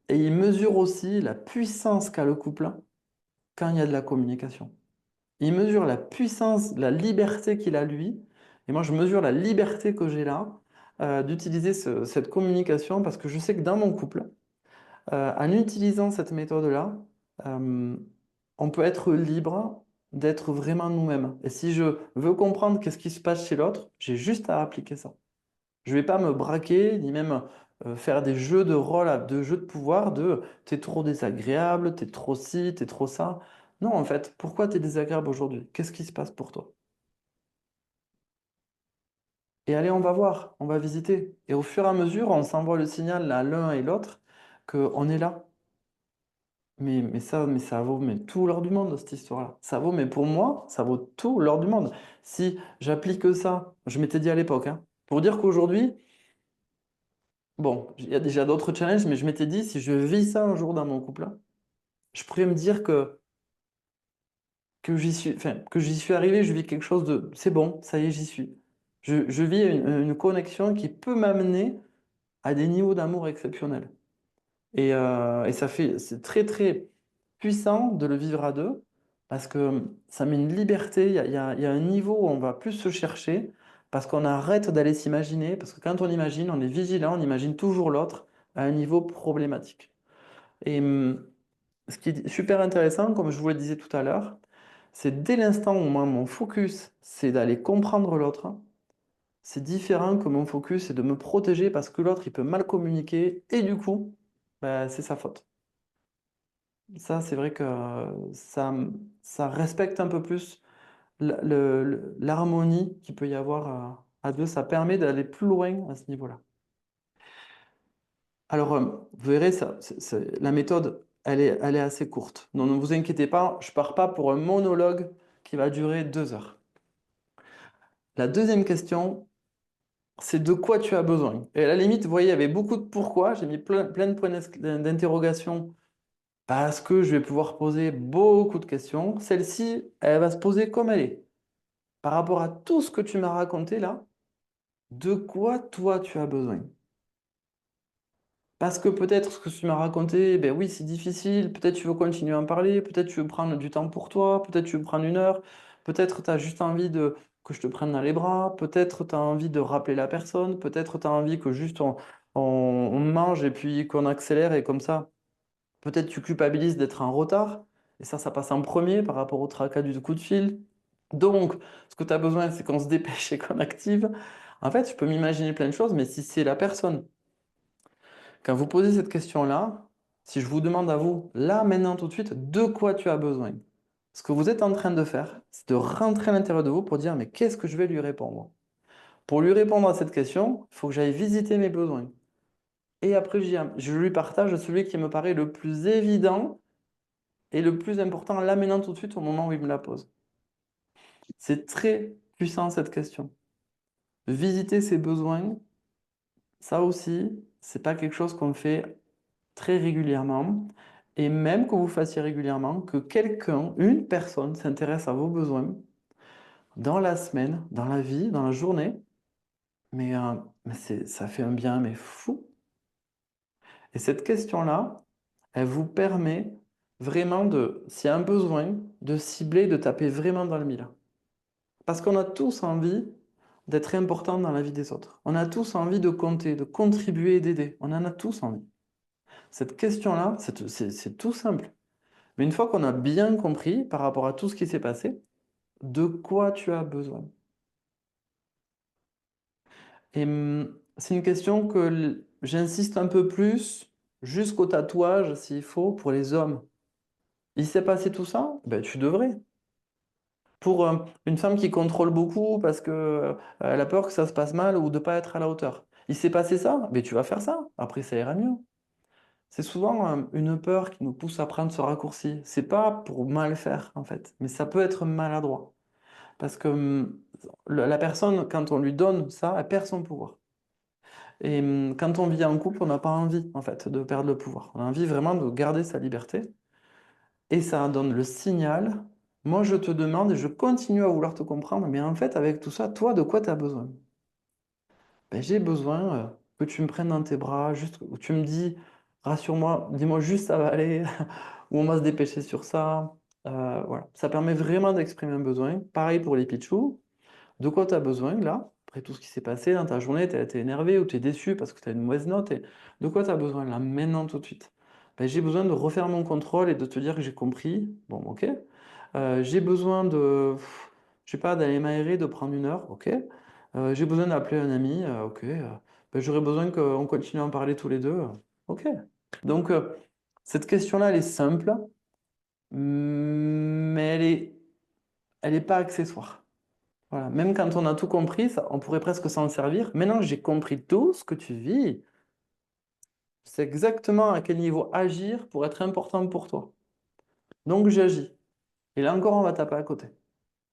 et il mesure aussi la puissance qu'a le couple quand il y a de la communication. Il mesure la puissance, la liberté qu'il a lui. Et moi, je mesure la liberté que j'ai là d'utiliser cette communication parce que je sais que dans mon couple, en utilisant cette méthode-là, euh, on peut être libre d'être vraiment nous-mêmes. Et si je veux comprendre qu'est-ce qui se passe chez l'autre, j'ai juste à appliquer ça. Je ne vais pas me braquer, ni même faire des jeux de rôle, de jeux de pouvoir, de t'es trop désagréable, t'es trop ci, t'es trop ça. Non, en fait, pourquoi t'es désagréable aujourd'hui? Qu'est-ce qui se passe pour toi? Et allez, on va voir, on va visiter. Et au fur et à mesure, on s'envoie le signal à l'un et l'autre qu'on est là. Mais ça vaut tout l'or du monde, cette histoire-là. Ça vaut, mais pour moi, ça vaut tout l'or du monde. Si j'applique ça, je m'étais dit à l'époque, hein, pour dire qu'aujourd'hui, bon, il y a déjà d'autres challenges, mais je m'étais dit, si je vis ça un jour dans mon couple, là, je pourrais me dire que j'y suis arrivé, je vis quelque chose de, c'est bon, ça y est, j'y suis. Je vis une connexion qui peut m'amener à des niveaux d'amour exceptionnels. Et c'est très très puissant de le vivre à deux parce que ça met une liberté, il y a un niveau où on va plus se chercher parce qu'on arrête d'aller s'imaginer, parce que quand on imagine, on est vigilant, on imagine toujours l'autre à un niveau problématique. Et ce qui est super intéressant, comme je vous le disais tout à l'heure, c'est dès l'instant où moi, mon focus, c'est d'aller comprendre l'autre, c'est différent que mon focus, c'est de me protéger parce que l'autre, il peut mal communiquer et du coup, bah, c'est sa faute. Ça, c'est vrai que ça respecte un peu plus l'harmonie qu'il peut y avoir à deux. Ça permet d'aller plus loin à ce niveau-là. Alors, vous verrez, la méthode, elle est assez courte. Donc, ne vous inquiétez pas, je ne pars pas pour un monologue qui va durer 2 heures. La deuxième question, c'est de quoi tu as besoin. Et à la limite, vous voyez, il y avait beaucoup de pourquoi. J'ai mis plein de points d'interrogation parce que je vais pouvoir poser beaucoup de questions. Celle-ci, elle va se poser comme elle est. Par rapport à tout ce que tu m'as raconté là, de quoi toi tu as besoin? Parce que peut-être ce que tu m'as raconté, ben oui, c'est difficile, peut-être tu veux continuer à en parler, peut-être tu veux prendre du temps pour toi, peut-être tu veux prendre 1 heure, peut-être tu as juste envie que je te prenne dans les bras, peut-être tu as envie de rappeler la personne, peut-être tu as envie que juste on mange et puis qu'on accélère et comme ça. Peut-être tu culpabilises d'être en retard, et ça passe en premier par rapport au tracas du coup de fil. Donc, ce que tu as besoin, c'est qu'on se dépêche et qu'on active. En fait, je peux m'imaginer plein de choses, mais si c'est la personne, quand vous posez cette question-là, si je vous demande à vous, là, maintenant, tout de suite, de quoi tu as besoin? Ce que vous êtes en train de faire, c'est de rentrer à l'intérieur de vous pour dire, mais qu'est-ce que je vais lui répondre? Pour lui répondre à cette question, il faut que j'aille visiter mes besoins. Et après, je lui partage celui qui me paraît le plus évident et le plus important, là maintenant tout de suite au moment où il me la pose. C'est très puissant cette question. Visiter ses besoins, ça aussi, c'est pas quelque chose qu'on fait très régulièrement. Et même que vous fassiez régulièrement, que quelqu'un, une personne s'intéresse à vos besoins dans la semaine, dans la vie, dans la journée, mais ça fait un bien, mais fou. Et cette question-là, elle vous permet vraiment s'il y a un besoin, de cibler, de taper vraiment dans le mille. Parce qu'on a tous envie d'être important dans la vie des autres. On a tous envie de compter, de contribuer et d'aider. On en a tous envie. Cette question-là, c'est tout simple. Mais une fois qu'on a bien compris par rapport à tout ce qui s'est passé, de quoi tu as besoin? Et c'est une question que j'insiste un peu plus jusqu'au tatouage, s'il faut, pour les hommes. Il s'est passé tout ça? Ben, tu devrais. Pour une femme qui contrôle beaucoup parce que elle a peur que ça se passe mal ou de pas être à la hauteur. Il s'est passé ça, mais tu vas faire ça. Après, ça ira mieux. C'est souvent une peur qui nous pousse à prendre ce raccourci. C'est pas pour mal faire en fait, mais ça peut être maladroit parce que la personne, quand on lui donne ça, elle perd son pouvoir. Et quand on vit en couple, on n'a pas envie en fait de perdre le pouvoir. On a envie vraiment de garder sa liberté. Et ça donne le signal. Moi, je te demande et je continue à vouloir te comprendre, mais en fait, avec tout ça, toi, de quoi tu as besoin? Ben, j'ai besoin que tu me prennes dans tes bras, juste que tu me dis, rassure-moi, dis-moi juste ça va aller, ou on va se dépêcher sur ça. Voilà. Ça permet vraiment d'exprimer un besoin. Pareil pour les pitchous. De quoi tu as besoin là? Après tout ce qui s'est passé dans ta journée, tu as été énervé ou tu es déçu parce que tu as une mauvaise note. Et de quoi tu as besoin là, maintenant, tout de suite? Ben, j'ai besoin de refaire mon contrôle et de te dire que j'ai compris. Bon, ok. J'ai besoin je sais pas, d'aller m'aérer, de prendre 1 heure. Ok. J'ai besoin d'appeler un ami. Ok. Ben, j'aurais besoin qu'on continue à en parler tous les deux. Ok. Donc, cette question-là, elle est simple, mais elle est pas accessoire. Voilà. Même quand on a tout compris, on pourrait presque s'en servir. Maintenant que j'ai compris tout ce que tu vis, c'est exactement à quel niveau agir pour être important pour toi. Donc j'agis. Et là encore, on va taper à côté.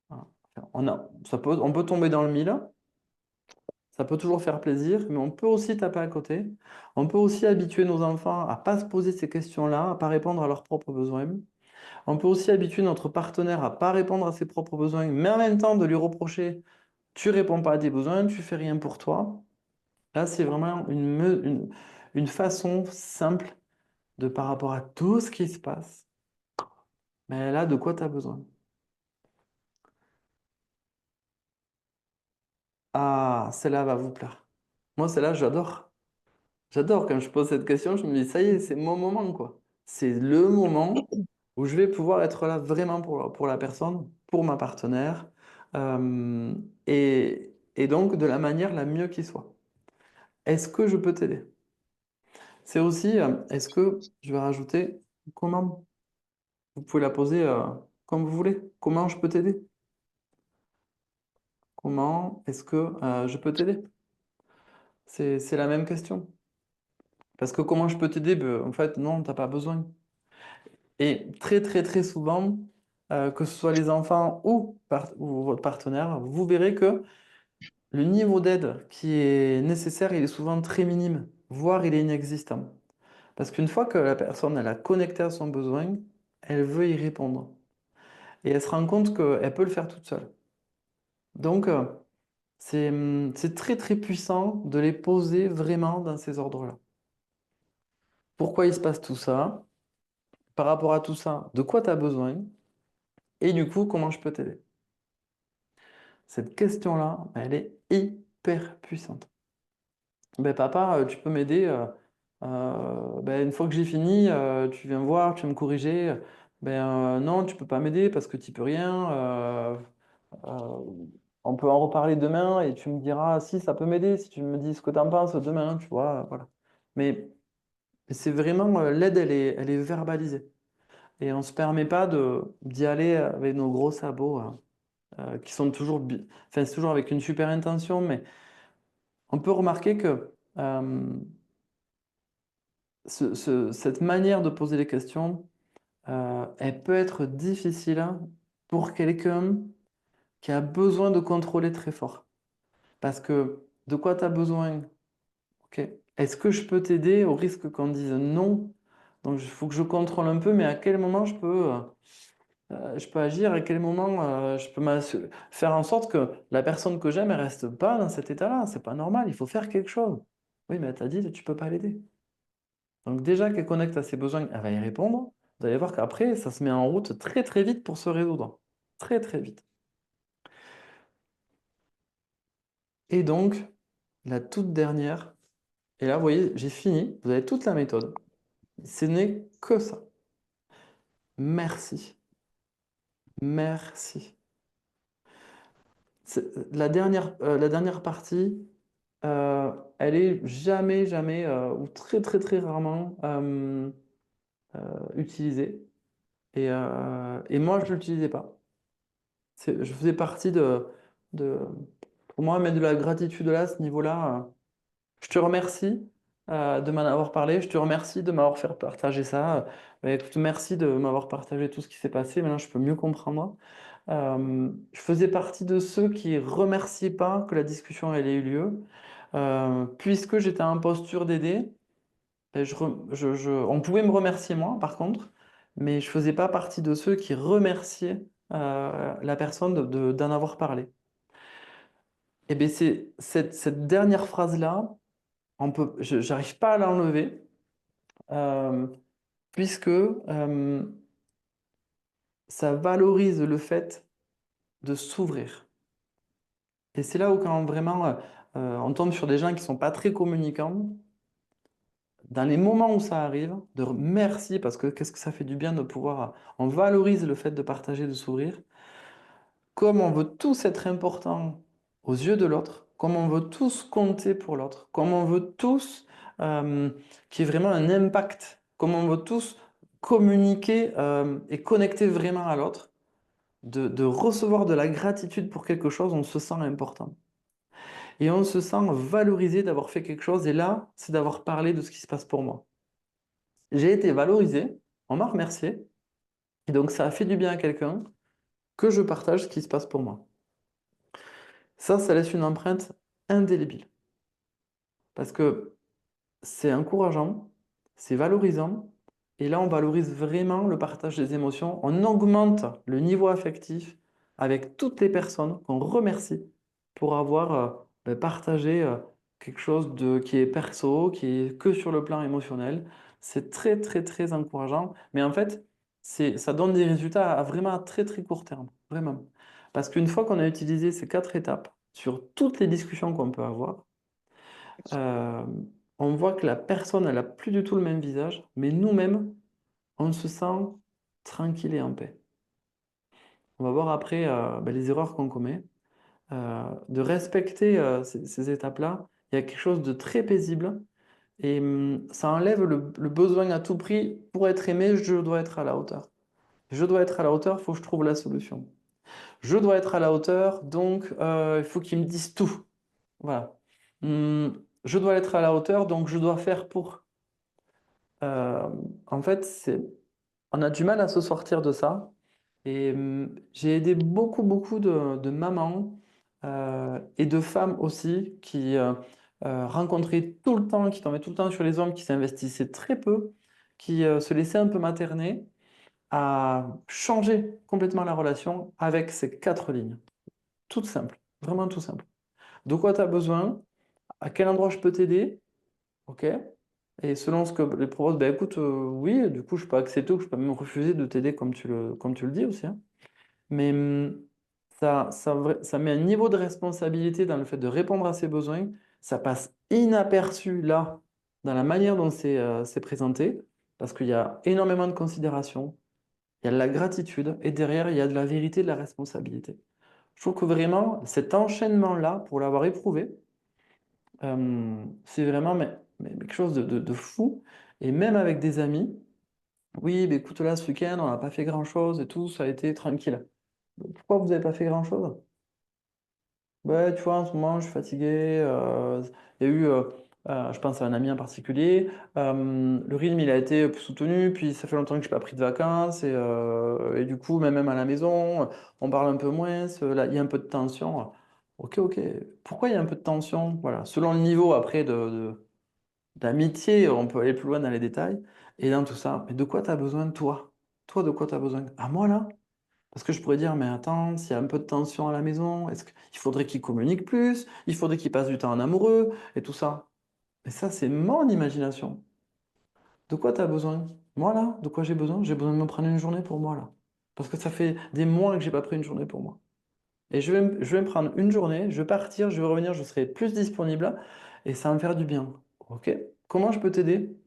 Voilà. On peut tomber dans le mille, ça peut toujours faire plaisir, mais on peut aussi taper à côté. On peut aussi habituer nos enfants à pas se poser ces questions-là, à pas répondre à leurs propres besoins. On peut aussi habituer notre partenaire à pas répondre à ses propres besoins, mais en même temps de lui reprocher, tu réponds pas à tes besoins, tu fais rien pour toi. Là, c'est vraiment une façon simple de, par rapport à tout ce qui se passe, mais là, de quoi tu as besoin? Ah, celle-là va vous plaire. Moi, celle-là, j'adore. J'adore quand je pose cette question, je me dis, ça y est, c'est mon moment, quoi. C'est le moment où je vais pouvoir être là vraiment pour la personne, pour ma partenaire, euh, et donc de la manière la mieux qui soit. Est-ce que je peux t'aider? C'est aussi, est-ce que, je vais rajouter, comment? Vous pouvez la poser comme vous voulez. Comment je peux t'aider? Comment est-ce que je peux t'aider? C'est la même question. Parce que comment je peux t'aider? Ben, en fait, non, t'as pas besoin. Et très, très, très souvent, que ce soit les enfants ou votre partenaire, vous verrez que le niveau d'aide qui est nécessaire, il est souvent très minime, voire il est inexistant. Parce qu'une fois que la personne elle a connecté à son besoin, elle veut y répondre. Et elle se rend compte qu'elle peut le faire toute seule. Donc, c'est très très puissant de les poser vraiment dans ces ordres-là. Pourquoi il se passe tout ça? Par rapport à tout ça, de quoi tu as besoin? Et du coup, comment je peux t'aider? Cette question-là, elle est hyper puissante. Ben, papa, tu peux m'aider. Ben, une fois que j'ai fini, tu viens me voir, tu vas me corriger. Ben, non, tu peux pas m'aider parce que tu peux rien. Euh, on peut en reparler demain et tu me diras si ça peut m'aider, si tu me dis ce que tu en penses demain, tu vois, voilà. Mais c'est vraiment, l'aide, elle est verbalisée. Et on ne se permet pas d'y aller avec nos gros sabots, hein, qui sont toujours, enfin, c'est toujours avec une super intention, mais on peut remarquer que cette manière de poser les questions, elle peut être difficile hein, pour quelqu'un qui a besoin de contrôler très fort. Parce que de quoi tu as besoin? Ok. Est-ce que je peux t'aider au risque qu'on dise non? Donc il faut que je contrôle un peu, mais à quel moment je peux agir, à quel moment je peux faire en sorte que la personne que j'aime, elle reste pas dans cet état-là. C'est pas normal, il faut faire quelque chose. Oui, mais elle t'a dit que tu peux pas l'aider. Donc déjà qu'elle connecte à ses besoins, elle va y répondre. Vous allez voir qu'après, ça se met en route très très vite pour se résoudre. Très très vite. Et donc, la toute dernière, et là, vous voyez, j'ai fini, vous avez toute la méthode. Ce n'est que ça. Merci. Merci. La dernière partie, elle est jamais, jamais, ou très, très, très rarement utilisée. Et moi, je ne l'utilisais pas. Je faisais partie de... Pour moi, mettre de la gratitude là, à ce niveau-là, je te remercie de m'en avoir parlé. Je te remercie de m'avoir fait partager ça. Écoute, merci de m'avoir partagé tout ce qui s'est passé. Maintenant, je peux mieux comprendre. Je faisais partie de ceux qui remerciaient pas que la discussion elle ait eu lieu, puisque j'étais en posture d'aider. On pouvait me remercier moi, par contre, mais je faisais pas partie de ceux qui remerciaient la personne d'en avoir parlé. Et bien c'est cette dernière phrase-là, j'arrive pas à l'enlever, euh, puisque ça valorise le fait de s'ouvrir. Et c'est là où quand vraiment on tombe sur des gens qui sont pas très communicants, dans les moments où ça arrive, merci parce que qu'est-ce que ça fait du bien de pouvoir, on valorise le fait de partager, de s'ouvrir, comme on veut tous être importants aux yeux de l'autre, comme on veut tous compter pour l'autre, comme on veut tous qu'il y ait vraiment un impact, comme on veut tous communiquer et connecter vraiment à l'autre. de recevoir de la gratitude pour quelque chose, on se sent important. Et on se sent valorisé d'avoir fait quelque chose. Et là, c'est d'avoir parlé de ce qui se passe pour moi. J'ai été valorisé, on m'a remercié. Et donc, ça a fait du bien à quelqu'un que je partage ce qui se passe pour moi. Ça laisse une empreinte indélébile. Parce que c'est encourageant, c'est valorisant. Et là, on valorise vraiment le partage des émotions. On augmente le niveau affectif avec toutes les personnes qu'on remercie pour avoir partagé quelque chose qui est perso, qui est que sur le plan émotionnel. C'est très, très, très encourageant. Mais en fait, ça donne des résultats à vraiment à très, très court terme. Vraiment. Parce qu'une fois qu'on a utilisé ces 4 étapes sur toutes les discussions qu'on peut avoir, euh, on voit que la personne, elle n'a plus du tout le même visage, mais nous-mêmes, on se sent tranquille et en paix. On va voir après les erreurs qu'on commet. De respecter ces étapes-là, il y a quelque chose de très paisible et ça enlève le besoin à tout prix pour être aimé, je dois être à la hauteur. Je dois être à la hauteur, il faut que je trouve la solution. Je dois être à la hauteur, donc il faut qu'ils me disent tout. Voilà. Je dois être à la hauteur, donc je dois faire pour. Euh, en fait, on a du mal à se sortir de ça. Et j'ai aidé beaucoup, beaucoup de mamans et de femmes aussi qui rencontraient tout le temps, qui tombaient tout le temps sur les hommes, qui s'investissaient très peu, qui se laissaient un peu materner, à changer complètement la relation avec ces 4 lignes. Tout simple, vraiment tout simple. De quoi tu as besoin? À quel endroit je peux t'aider? Ok. Et selon ce que les proposent, ben écoute, oui, du coup, je peux accepter ou je peux même refuser de t'aider comme tu le dis aussi, hein. Mais ça met un niveau de responsabilité dans le fait de répondre à ses besoins. Ça passe inaperçu là, dans la manière dont c'est présenté, parce qu'il y a énormément de considération, il y a de la gratitude, et derrière, il y a de la vérité, de la responsabilité. Je trouve que vraiment, cet enchaînement-là, pour l'avoir éprouvé, c'est vraiment mais quelque chose de fou. Et même avec des amis, oui, mais écoute, là, ce week-end, on n'a pas fait grand-chose et tout, ça a été tranquille. Pourquoi vous n'avez pas fait grand-chose? Ouais, tu vois, en ce moment, je suis fatigué. Il y a eu, je pense à un ami en particulier, le rythme, il a été plus soutenu, puis ça fait longtemps que je n'ai pas pris de vacances, et du coup, même à la maison, on parle un peu moins, là, il y a un peu de tension. Ok, ok. Pourquoi il y a un peu de tension? Voilà. Selon le niveau, après, d'amitié, on peut aller plus loin dans les détails. Et dans tout ça, mais de quoi tu as besoin, toi? Toi, de quoi tu as besoin? À moi, là? Parce que je pourrais dire, mais attends, s'il y a un peu de tension à la maison, est-ce qu'il faudrait qu'il communique plus? Il faudrait qu'il passe du temps en amoureux et tout ça. Mais ça, c'est mon imagination. De quoi tu as besoin? Moi, là, de quoi j'ai besoin? J'ai besoin de me prendre une journée pour moi, là. Parce que ça fait des mois que j'ai pas pris une journée pour moi. Et je vais me prendre une journée, je vais partir, je vais revenir, je serai plus disponible et ça va me faire du bien. Ok? Comment je peux t'aider?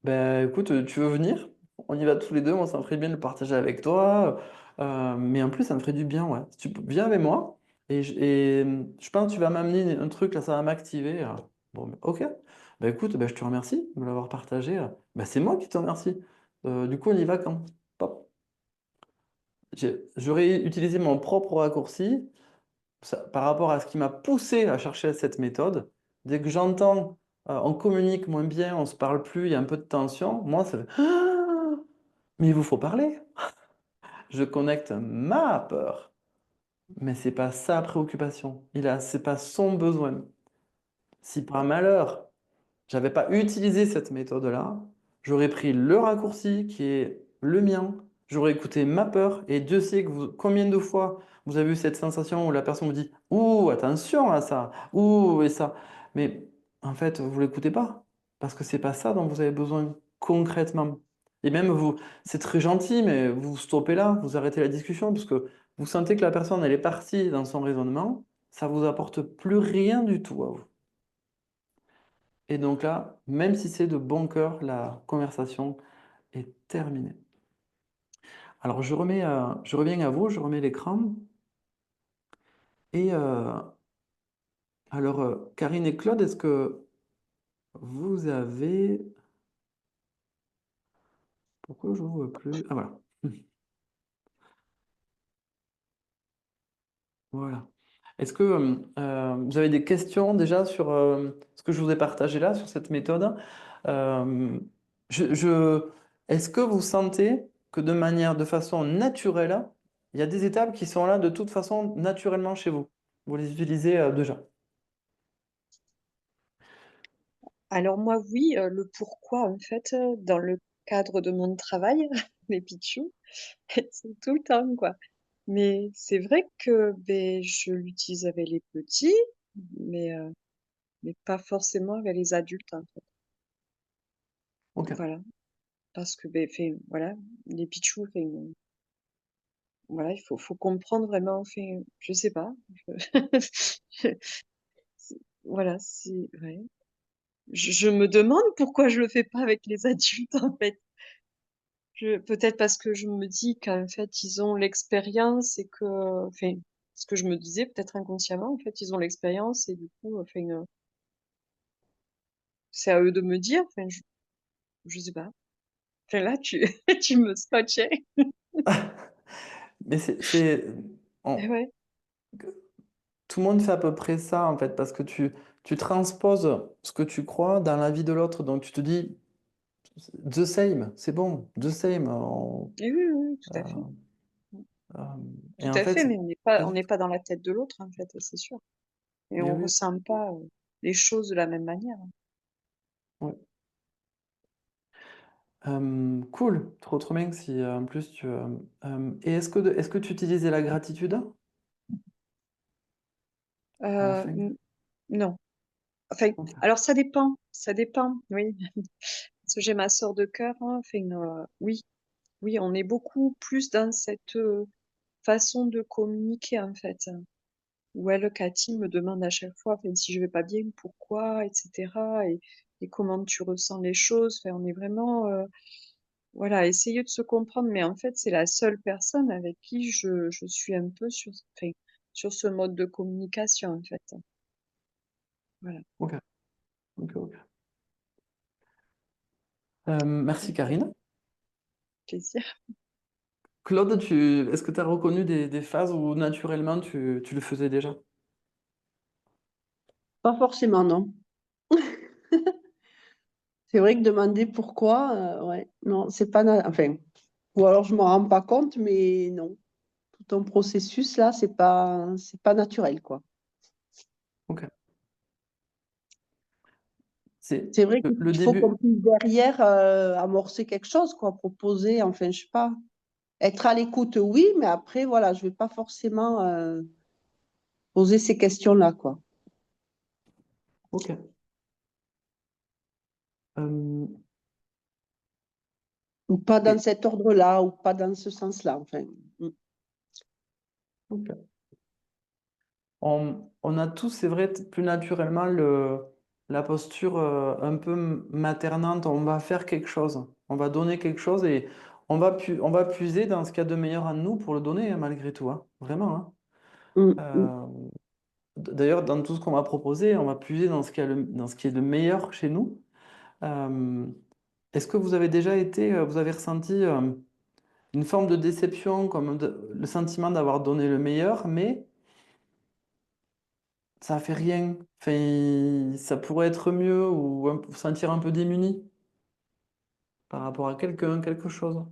Ben écoute, tu veux venir? On y va tous les deux, moi ça me ferait bien de le partager avec toi. Mais en plus, ça me ferait du bien, ouais. Si viens avec moi et je pense que tu vas m'amener un truc, là, ça va m'activer. Bon, ben, ok. Ben écoute, ben, je te remercie de me l'avoir partagé. Ben, c'est moi qui te remercie. Du coup, on y va quand? Pop. J'aurais utilisé mon propre raccourci par rapport à ce qui m'a poussé à chercher cette méthode. Dès que j'entends on communique moins bien, on se parle plus, il y a un peu de tension, moi ça fait ah, mais il vous faut parler. Je connecte ma peur, mais c'est pas sa préoccupation. C'est pas son besoin. Si par malheur j'avais pas utilisé cette méthode-là, j'aurais pris le raccourci qui est le mien, j'aurais écouté ma peur, et Dieu sait combien de fois vous avez eu cette sensation où la personne vous dit ouh, attention à ça, ouh, et ça. Mais en fait, vous l'écoutez pas, parce que c'est pas ça dont vous avez besoin concrètement. Et même vous, c'est très gentil, mais vous stoppez là, vous arrêtez la discussion, parce que vous sentez que la personne, elle est partie dans son raisonnement, ça vous apporte plus rien du tout à vous. Et donc là, même si c'est de bon cœur, la conversation est terminée. Alors je reviens à vous, je remets l'écran. Et alors, Karine et Claude, est-ce que vous avez... Pourquoi je ne vois plus? Ah voilà. Voilà. Est-ce que vous avez des questions déjà sur ce que je vous ai partagé là, sur cette méthode? Euh, je, je- Est-ce que vous sentez que de façon naturelle, il y a des étapes qui sont là de toute façon naturellement chez vous? Vous les utilisez déjà. Alors moi, oui, le pourquoi, en fait, dans le cadre de mon travail, les pitchous, c'est tout le temps, quoi. Mais c'est vrai que ben, je l'utilise avec les petits, mais, euh, mais pas forcément avec les adultes, en fait. Ok. Voilà. Parce que, ben, fait, voilà, les pitchous, fait, voilà, faut comprendre vraiment, fait, je sais pas. Voilà, c'est, ouais. Je me demande pourquoi je le fais pas avec les adultes, en fait. Peut-être parce que je me dis qu'en fait, ils ont l'expérience et que, enfin, ce que je me disais, peut-être inconsciemment, en fait, ils ont l'expérience et du coup, enfin, c'est à eux de me dire, enfin, je sais pas. Enfin, là, tu me scotchais. Mais Eh on- ouais. tout le monde fait à peu près ça en fait, parce que tu transposes ce que tu crois dans la vie de l'autre. Donc tu te dis, the same, c'est bon, the same. Et oui, oui, oui, tout à fait. Euh, euh, et Tout en à fait, fait, c'est mais pas on du n'est tout. pas dans la tête de l'autre, en fait, c'est sûr. Et Mais on oui, ressent pas les choses de la même manière. ouais. Cool, trop bien si en plus et est-ce que tu utilisais la gratitude à la fin? Non. Enfin, Ok. alors ça dépend, oui. Parce que j'ai ma sœur de cœur, hein, enfin, oui, oui, on est beaucoup plus dans cette façon de communiquer, en fait. Où elle, Cathy, me demande à chaque fois, enfin, si je vais pas bien, pourquoi, etc. Et comment tu ressens les choses. Enfin, on est vraiment, voilà, essayer de se comprendre. Mais en fait, c'est la seule personne avec qui je suis un peu sur, enfin, sur ce mode de communication, en fait. Voilà, Ok, ok. Merci Karine. plaisir. Claude, est-ce que tu as reconnu des phases où naturellement tu le faisais déjà? Pas forcément, non. C'est vrai que demander pourquoi, ouais, non, c'est pas. Enfin, ou alors je m'en rends pas compte, mais non. Tout ton processus là, c'est pas naturel, quoi. Ok. C'est C'est vrai le qu'il faut début. qu'on puisse derrière amorcer quelque chose, quoi, proposer, enfin, je sais pas. Être à l'écoute, oui, mais après, voilà, je vais pas forcément poser ces questions-là, quoi. Ok. Euh, Ou pas dans et, cet ordre-là, ou pas dans ce sens-là, enfin. Mm. ok. On a tous, c'est vrai, plus naturellement la posture un peu maternante. On va faire quelque chose, on va donner quelque chose et on va puiser dans ce qu'il y a de meilleur en nous pour le donner, hein, malgré tout, hein. Vraiment, hein. Mm, mm. Euh, D'ailleurs, dans tout ce qu'on va proposer, on va puiser dans ce qui est dans ce qui est le meilleur chez nous. Euh, Est-ce que vous avez déjà été, vous avez ressenti une forme de déception, comme le sentiment d'avoir donné le meilleur, mais ça fait rien. Enfin, ça pourrait être mieux ou vous sentir un peu démuni par rapport à quelqu'un, quelque chose.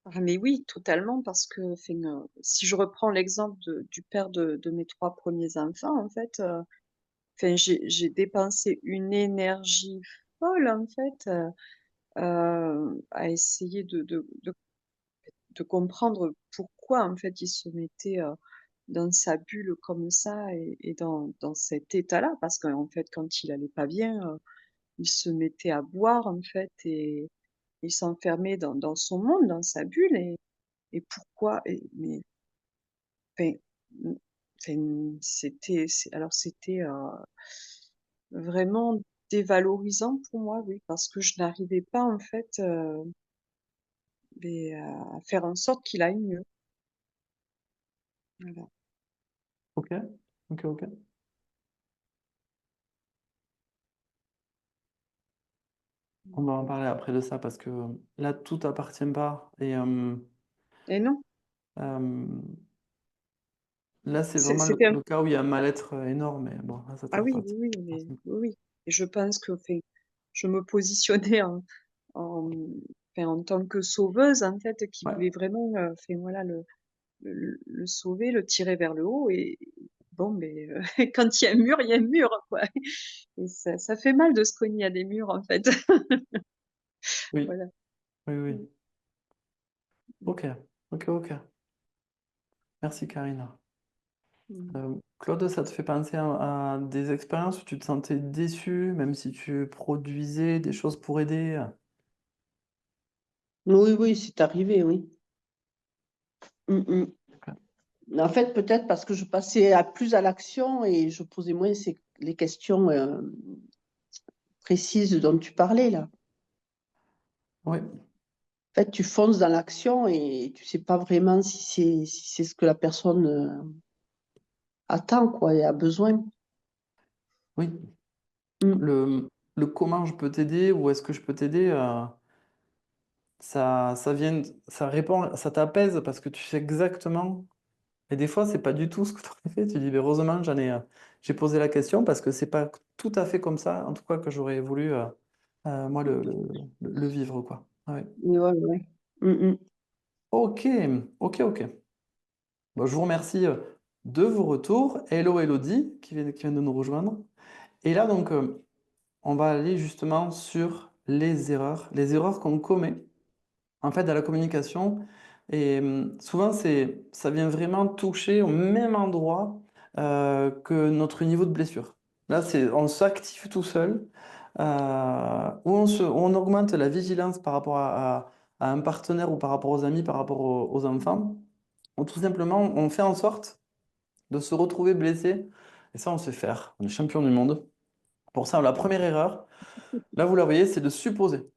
Ah, mais oui, totalement, parce que enfin, si je reprends l'exemple du père de mes trois premiers enfants, en fait, enfin, j'ai dépensé une énergie folle, en fait, à essayer de comprendre pourquoi, en fait, il se mettait dans sa bulle comme ça et dans cet état-là, parce qu'en fait, quand il allait pas bien, il se mettait à boire, en fait, et il s'enfermait dans son monde, dans sa bulle, et pourquoi, mais enfin, mmh, enfin, alors c'était, vraiment dévalorisant pour moi, oui, parce que je n'arrivais pas en fait, beh, à faire en sorte qu'il aille mieux. Voilà. Ok, ok. On va en parler après de ça parce que là, tout appartient pas. Et Et non, Euh, Là, c'est C'est- vraiment C'était un... le cas où il y a un mal-être énorme, mais bon, là, ça Ah fait oui, partie. oui, oui, oui, oui. Et je pense que enfin, je me positionnais en, enfin, en tant que sauveuse, en fait, qui Ouais, voulait vraiment enfin, voilà, le sauver, le tirer vers le haut. Et bon, mais quand il y a un mur, il y a un mur, quoi. Et ça fait mal de se cogner à des murs, en fait. oui, Voilà. oui, Mm, oui. Ok, ok, ok. Merci, Karina. mm. Claude, ça te fait penser à des expériences où tu te sentais déçu, même si tu produisais des choses pour aider? Oui, oui, c'est arrivé, oui. Mm, mm. Ok. En fait, peut-être parce que je passais plus à l'action et je posais moins les questions précises dont tu parlais là. Oui, En fait, tu fonces dans l'action et tu sais pas vraiment si c'est ce que la personne attend, quoi, et a besoin. oui. Mm. Le comment je peux t'aider ou est-ce que je peux t'aider, ça vient, ça répond, ça t'apaise parce que tu sais exactement. Et des fois, c'est pas du tout ce que tu aurais fait. Tu dis, mais heureusement, j'ai posé la question parce que c'est pas tout à fait comme ça, en tout cas, que j'aurais voulu, moi, le vivre, quoi. Ouais. Ouais, ouais. Mm, mm. Ok, ok, ok. Bon, je vous remercie de vos retours. Hello, Elodie, qui vient de nous rejoindre. Et là, donc, on va aller justement sur les erreurs qu'on commet en fait, dans la communication. Et souvent, ça vient vraiment toucher au même endroit que notre niveau de blessure. Là, on s'active tout seul, ou on augmente la vigilance par rapport à un partenaire ou par rapport aux amis, par rapport aux enfants, ou tout simplement, on fait en sorte de se retrouver blessé. Et ça, on sait faire. On est champion du monde. Pour ça, la première erreur, là, vous la voyez, c'est de supposer.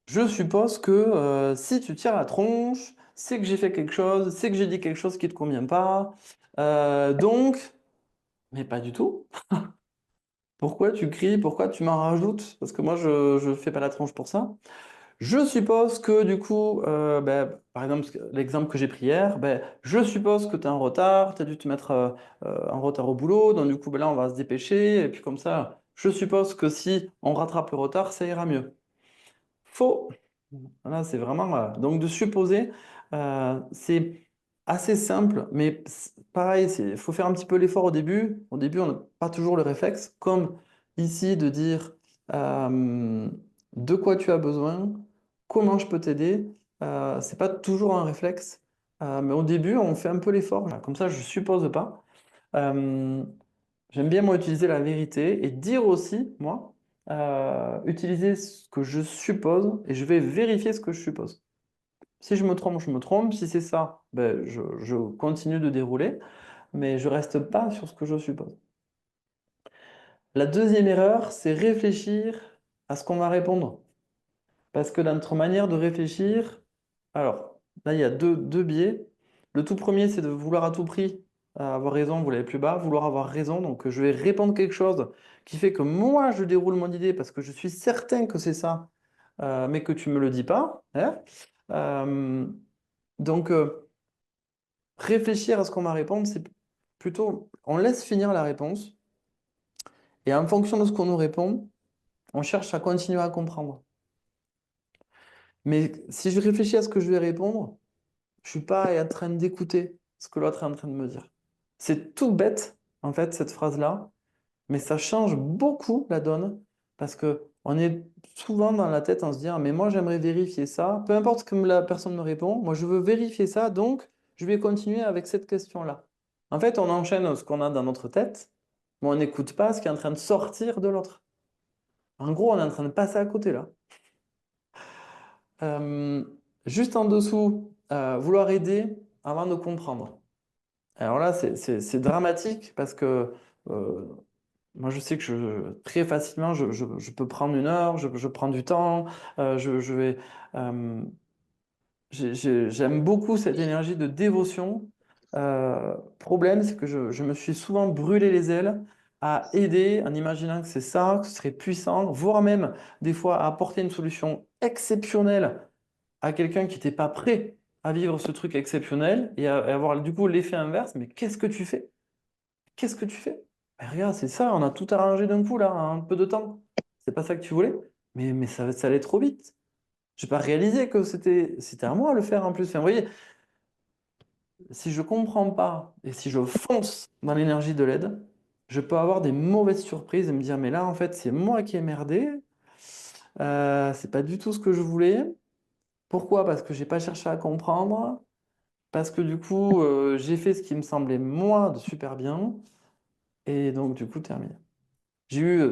Je suppose que si tu tires la tronche, c'est que j'ai fait quelque chose, c'est que j'ai dit quelque chose qui ne te convient pas. Donc, mais pas du tout. Pourquoi tu cries? Pourquoi tu m'en rajoutes? Parce que moi, je fais pas la tronche pour ça. Je suppose que du coup, ben, par exemple, l'exemple que j'ai pris hier, ben, je suppose que tu es en retard, tu as dû te mettre en retard au boulot, donc du coup, ben là, on va se dépêcher, et puis comme ça, je suppose que si on rattrape le retard, ça ira mieux. Faux. Voilà, c'est vraiment. Donc, de supposer, c'est assez simple, mais pareil, il faut faire un petit peu l'effort au début. Au début, on n'a pas toujours le réflexe, comme ici, de dire euh, de quoi tu as besoin, comment je peux t'aider. C'est pas toujours un réflexe, mais au début, on fait un peu l'effort. Voilà, comme ça, je suppose pas. Euh, J'aime bien, moi, utiliser la vérité et dire aussi, moi, utiliser ce que je suppose et je vais vérifier ce que je suppose. Si je me trompe, je me trompe. Si c'est ça, ben, je continue de dérouler, mais je reste pas sur ce que je suppose. La deuxième erreur, c'est réfléchir à ce qu'on va répondre. Parce que dans notre manière de réfléchir, alors là, il y a deux biais. Le tout premier, c'est de vouloir à tout prix avoir raison, vous l'avez plus bas, vouloir avoir raison. Donc, je vais répondre quelque chose qui fait que moi, je déroule mon idée parce que je suis certain que c'est ça, mais que tu me le dis pas, hein. Euh, donc, réfléchir à ce qu'on va répondre, c'est plutôt, on laisse finir la réponse et en fonction de ce qu'on nous répond, on cherche à continuer à comprendre. Mais si je réfléchis à ce que je vais répondre, je suis pas en train d'écouter ce que l'autre est en train de me dire. C'est tout bête, en fait, cette phrase-là, mais ça change beaucoup la donne parce que on est souvent dans la tête en se disant, mais moi j'aimerais vérifier ça, peu importe ce que la personne me répond, moi je veux vérifier ça, donc je vais continuer avec cette question-là. En fait, on enchaîne ce qu'on a dans notre tête, mais on n'écoute pas ce qui est en train de sortir de l'autre. En gros, on est en train de passer à côté là. Euh, Juste en dessous, vouloir aider avant de comprendre. Alors là, c'est dramatique parce que moi, je sais que très facilement, je peux prendre une heure, je prends du temps, je vais, euh, j'aime beaucoup cette énergie de dévotion. Problème, c'est que je me suis souvent brûlé les ailes à aider en imaginant que c'est ça, que ce serait puissant, voire même des fois à apporter une solution exceptionnelle à quelqu'un qui n'était pas prêt à vivre ce truc exceptionnel et à avoir du coup l'effet inverse. Mais qu'est-ce que tu fais? Qu'est-ce que tu fais? Ben, regarde, c'est ça, on a tout arrangé d'un coup là, en un peu de temps. C'est pas ça que tu voulais? Mais ça allait trop vite. J'ai pas réalisé que c'était à moi de le faire en plus. Enfin, vous voyez, si je comprends pas et si je fonce dans l'énergie de l'aide, je peux avoir des mauvaises surprises et me dire, mais là, en fait, c'est moi qui ai merdé. C'est pas du tout ce que je voulais. Pourquoi? Parce que j'ai pas cherché à comprendre. Parce que du coup, j'ai fait ce qui me semblait moi de super bien. Et donc, du coup, terminé. J'ai eu,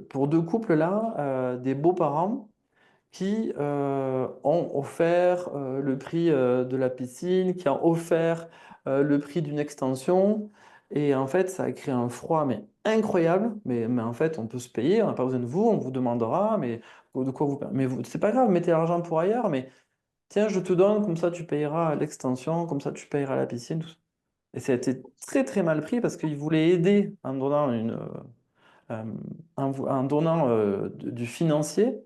pour deux couples là, des beaux-parents qui ont offert le prix de la piscine, qui ont offert le prix d'une extension. Et en fait, ça a créé un froid mais incroyable. Mais en fait, on peut se payer, on n'a pas besoin de vous, on vous demandera, mais de quoi vous... Mais vous, c'est pas grave, mettez l'argent pour ailleurs, mais tiens, je te donne, comme ça tu payeras l'extension, comme ça tu payeras la piscine, tout ça. Et ça a été très très mal pris parce qu'ils voulaient aider en donnant en donnant du financier.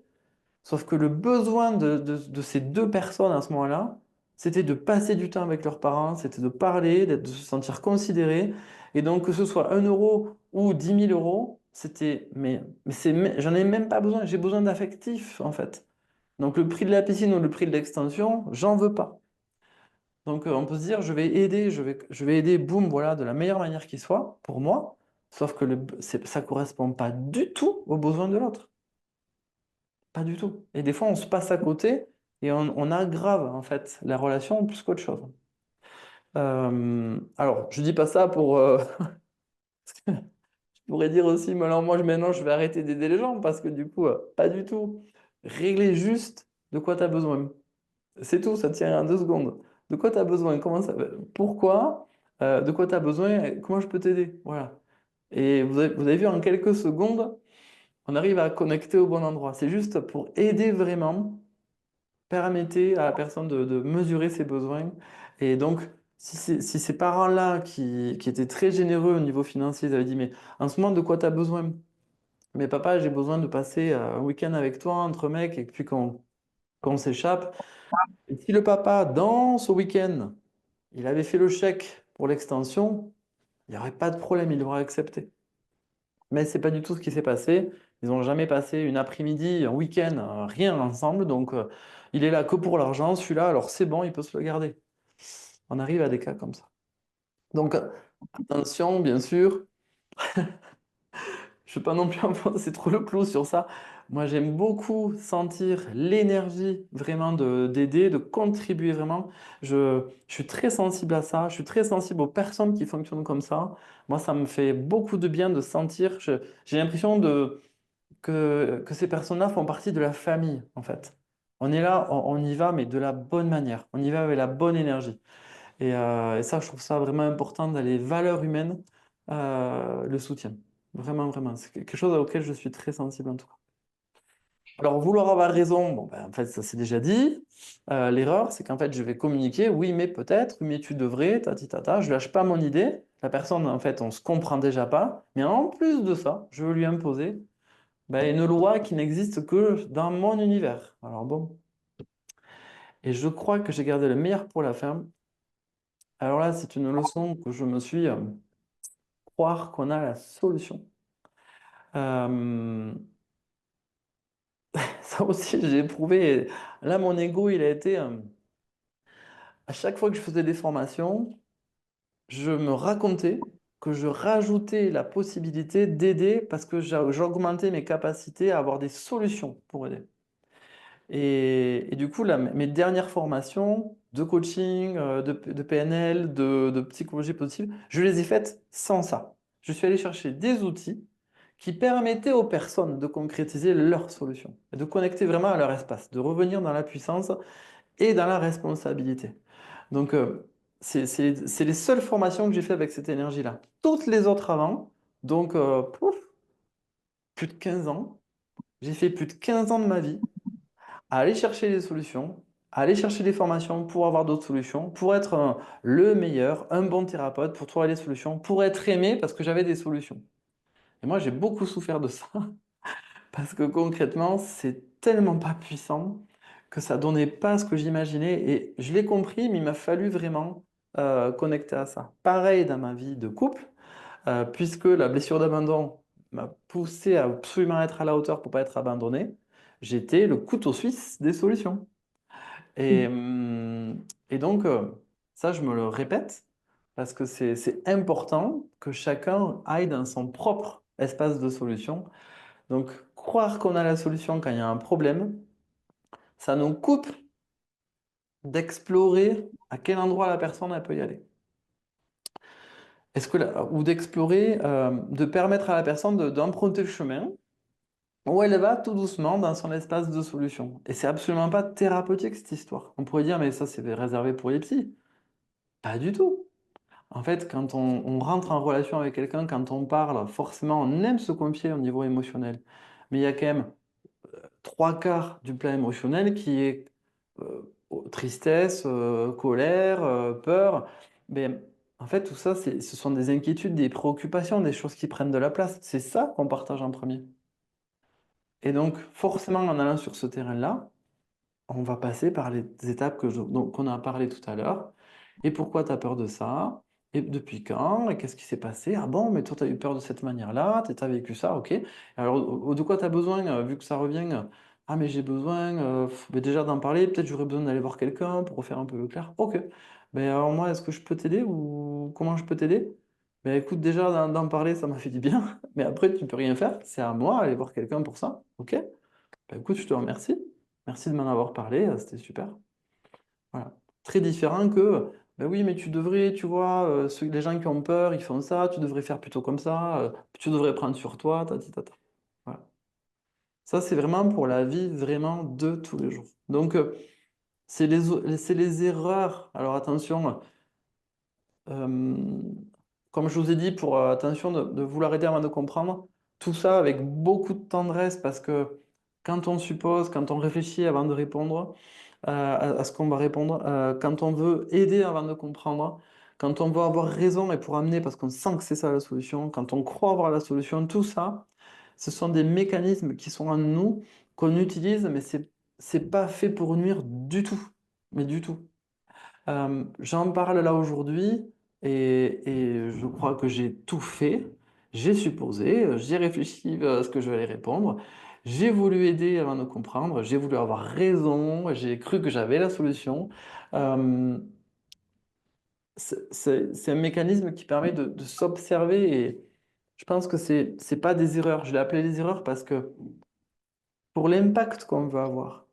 Sauf que le besoin de ces deux personnes à ce moment-là, c'était de passer du temps avec leurs parents, c'était de parler, de se sentir considérés. Et donc, que ce soit 1 euro ou 10 000 euros, c'était, j'en ai même pas besoin, j'ai besoin d'affectif, en fait. Donc, le prix de la piscine ou le prix de l'extension, j'en veux pas. Donc, on peut se dire, je vais aider, je vais aider, boum, voilà, de la meilleure manière qui soit, pour moi. Sauf que ça correspond pas du tout aux besoins de l'autre. Pas du tout. Et des fois, on se passe à côté et on aggrave en fait la relation plus qu'autre chose. Alors, je dis pas ça pour. Je pourrais dire aussi, mais alors moi, maintenant, je vais arrêter d'aider les gens parce que du coup, pas du tout. Régler juste de quoi tu as besoin. C'est tout, ça tient en 2 secondes. De quoi tu as besoin? Comment ça... Pourquoi? De quoi tu as besoin? Et comment je peux t'aider? Voilà. Et vous avez vu en quelques secondes, on arrive à connecter au bon endroit. C'est juste pour aider vraiment. Permettez à la personne de mesurer ses besoins. Et donc, si ces parents-là qui étaient très généreux au niveau financier, ils avaient dit, mais en ce moment, de quoi tu as besoin? Mais papa, j'ai besoin de passer un week-end avec toi entre mecs et puis qu'on s'échappe. Et si le papa, dans ce week-end, il avait fait le chèque pour l'extension, il n'y aurait pas de problème, il l'aurait accepté. Mais c'est pas du tout ce qui s'est passé. Ils n'ont jamais passé une après-midi, un week-end, rien ensemble. Donc, il est là que pour l'argent, celui-là, alors c'est bon, il peut se le garder. On arrive à des cas comme ça. Donc, attention, bien sûr, je ne veux pas non plus enfoncer trop le clou sur ça. Moi, j'aime beaucoup sentir l'énergie vraiment d'aider, de contribuer vraiment. Je suis très sensible à ça. Je suis très sensible aux personnes qui fonctionnent comme ça. Moi, ça me fait beaucoup de bien de sentir. J'ai l'impression que ces personnes-là font partie de la famille, en fait. On est là, on y va, mais de la bonne manière. On y va avec la bonne énergie. Et ça, je trouve ça vraiment important dans les valeurs humaines, le soutien. Vraiment, vraiment. C'est quelque chose auquel je suis très sensible en tout cas. Alors, vouloir avoir raison, bon, ben, en fait, ça c'est déjà dit. L'erreur, c'est qu'en fait, je vais communiquer, oui, mais peut-être, oui, mais tu devrais, tati tata. Je lâche pas mon idée. La personne, en fait, on se comprend déjà pas. Mais en plus de ça, je veux lui imposer ben, une loi qui n'existe que dans mon univers. Alors bon. Et je crois que j'ai gardé le meilleur pour la fin. Alors là, c'est une leçon que je me suis croire qu'on a la solution. Euh, Ça aussi, j'ai éprouvé. Là, mon ego, il a été. À chaque fois que je faisais des formations, je me racontais que je rajoutais la possibilité d'aider parce que j'augmentais mes capacités à avoir des solutions pour aider. Et du coup, là, mes dernières formations de coaching, de PNL, de psychologie positive, je les ai faites sans ça. Je suis allé chercher des outils qui permettaient aux personnes de concrétiser leurs solutions et de connecter vraiment à leur espace, de revenir dans la puissance et dans la responsabilité. Donc, c'est les seules formations que j'ai fait avec cette énergie-là. Toutes les autres avant, donc plus de 15 ans, j'ai fait plus de 15 ans de ma vie à aller chercher des solutions, à aller chercher des formations pour avoir d'autres solutions, pour être le meilleur, un bon thérapeute, pour trouver des solutions, pour être aimé parce que j'avais des solutions. Et moi, j'ai beaucoup souffert de ça parce que concrètement, c'est tellement pas puissant que ça donnait pas ce que j'imaginais. Et je l'ai compris, mais il m'a fallu vraiment connecter à ça. Pareil dans ma vie de couple, puisque la blessure d'abandon m'a poussé à absolument être à la hauteur pour pas être abandonné. J'étais le couteau suisse des solutions. Et, hum, et donc, ça, je me le répète, parce que c'est important que chacun aille dans son propre espace de solution. Donc, croire qu'on a la solution quand il y a un problème, ça nous coupe d'explorer à quel endroit la personne elle peut y aller. Ou d'explorer, de permettre à la personne d'emprunter le chemin où elle va tout doucement dans son espace de solution. Et c'est absolument pas thérapeutique cette histoire. On pourrait dire, mais ça c'est réservé pour les psys. Pas du tout. En fait, quand on rentre en relation avec quelqu'un, quand on parle, forcément on aime se confier au niveau émotionnel. Mais il y a quand même trois quarts du plan émotionnel qui est tristesse, colère, peur. Mais en fait, tout ça, ce sont des inquiétudes, des préoccupations, des choses qui prennent de la place. C'est ça qu'on partage en premier. Et donc, forcément, en allant sur ce terrain-là, on va passer par les étapes qu'on a parlé tout à l'heure. Et pourquoi tu as peur de ça? Et depuis quand? Et qu'est-ce qui s'est passé? Ah bon, mais toi, tu as eu peur de cette manière-là, tu as vécu ça, ok. Alors, de quoi tu as besoin, vu que ça revient? Ah, mais j'ai besoin mais déjà d'en parler, peut-être j'aurais besoin d'aller voir quelqu'un pour refaire un peu le clair. Ok. Ben, alors moi, est-ce que je peux t'aider ou comment je peux t'aider? Ben écoute, déjà d'en parler, ça m'a fait du bien, mais après, tu peux rien faire. C'est à moi d'aller voir quelqu'un pour ça, ok? Ben écoute, je te remercie. Merci de m'en avoir parlé, c'était super. Voilà. Très différent que, ben oui, mais tu devrais, tu vois, les gens qui ont peur, ils font ça, tu devrais faire plutôt comme ça, tu devrais prendre sur toi, tati tata. Voilà. Ça, c'est vraiment pour la vie vraiment de tous les jours. Donc, c'est les erreurs. Alors attention, euh, comme je vous ai dit, attention de vouloir aider avant de comprendre, tout ça avec beaucoup de tendresse parce que quand on suppose, quand on réfléchit avant de répondre à ce qu'on va répondre, quand on veut aider avant de comprendre, quand on veut avoir raison et pour amener parce qu'on sent que c'est ça la solution, quand on croit avoir la solution, tout ça, ce sont des mécanismes qui sont en nous, qu'on utilise, mais c'est pas fait pour nuire du tout, mais du tout. J'en parle là aujourd'hui et je crois que j'ai tout fait. J'ai supposé, j'ai réfléchi à ce que je vais aller répondre. J'ai voulu aider avant de comprendre, j'ai voulu avoir raison, j'ai cru que j'avais la solution. Euh, c'est un mécanisme qui permet de s'observer et je pense que c'est pas des erreurs. Je l'ai appelé des erreurs parce que pour l'impact qu'on veut avoir,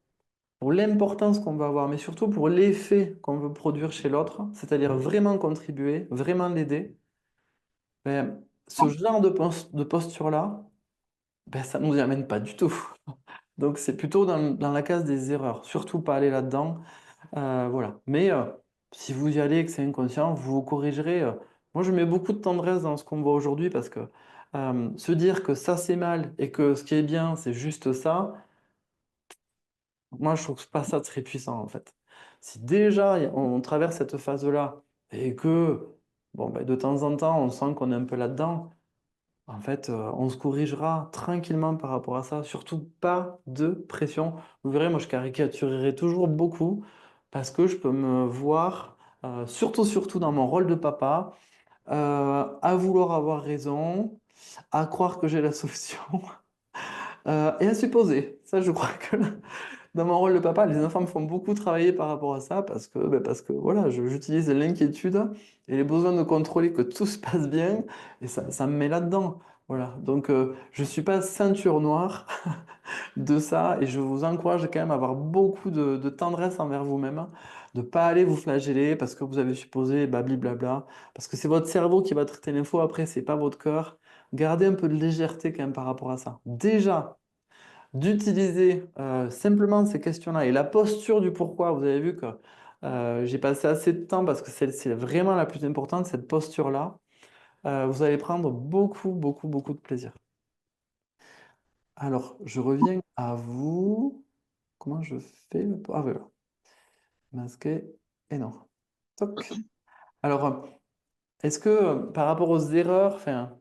pour l'importance qu'on va avoir, mais surtout pour l'effet qu'on veut produire chez l'autre, c'est-à-dire vraiment contribuer, vraiment l'aider, ben, ce genre de posture-là, ben, ça ne nous y amène pas du tout. Donc c'est plutôt dans la case des erreurs, surtout pas aller là-dedans. Voilà. Mais si vous y allez et que c'est inconscient, vous vous corrigerez. Moi, je mets beaucoup de tendresse dans ce qu'on voit aujourd'hui parce que se dire que ça c'est mal et que ce qui est bien, c'est juste ça. Moi, je trouve pas ça très puissant, en fait. Si déjà on traverse cette phase-là et que, bon, ben, de temps en temps, on sent qu'on est un peu là-dedans, en fait, on se corrigera tranquillement par rapport à ça. Surtout pas de pression. Vous verrez, moi, je caricaturerai toujours beaucoup parce que je peux me voir, surtout dans mon rôle de papa, à vouloir avoir raison, à croire que j'ai la solution et à supposer. Ça, je crois que dans mon rôle de papa, les enfants me font beaucoup travailler par rapport à ça parce que voilà, j'utilise l'inquiétude et les besoins de contrôler que tout se passe bien et ça me met là-dedans. Voilà, donc je suis pas ceinture noire de ça et je vous encourage quand même à avoir beaucoup de tendresse envers vous-même, de pas aller vous flageller parce que vous avez supposé blabla, parce que c'est votre cerveau qui va traiter l'info après, c'est pas votre cœur. Gardez un peu de légèreté quand même par rapport à ça. Déjà, d'utiliser simplement ces questions-là et la posture du pourquoi. Vous avez vu que j'ai passé assez de temps parce que c'est vraiment la plus importante, cette posture-là. Vous allez prendre beaucoup de plaisir. Alors, je reviens à vous. Comment je fais Ah, voilà. Masquer et non. Toc. Alors, est-ce que par rapport aux erreurs, enfin,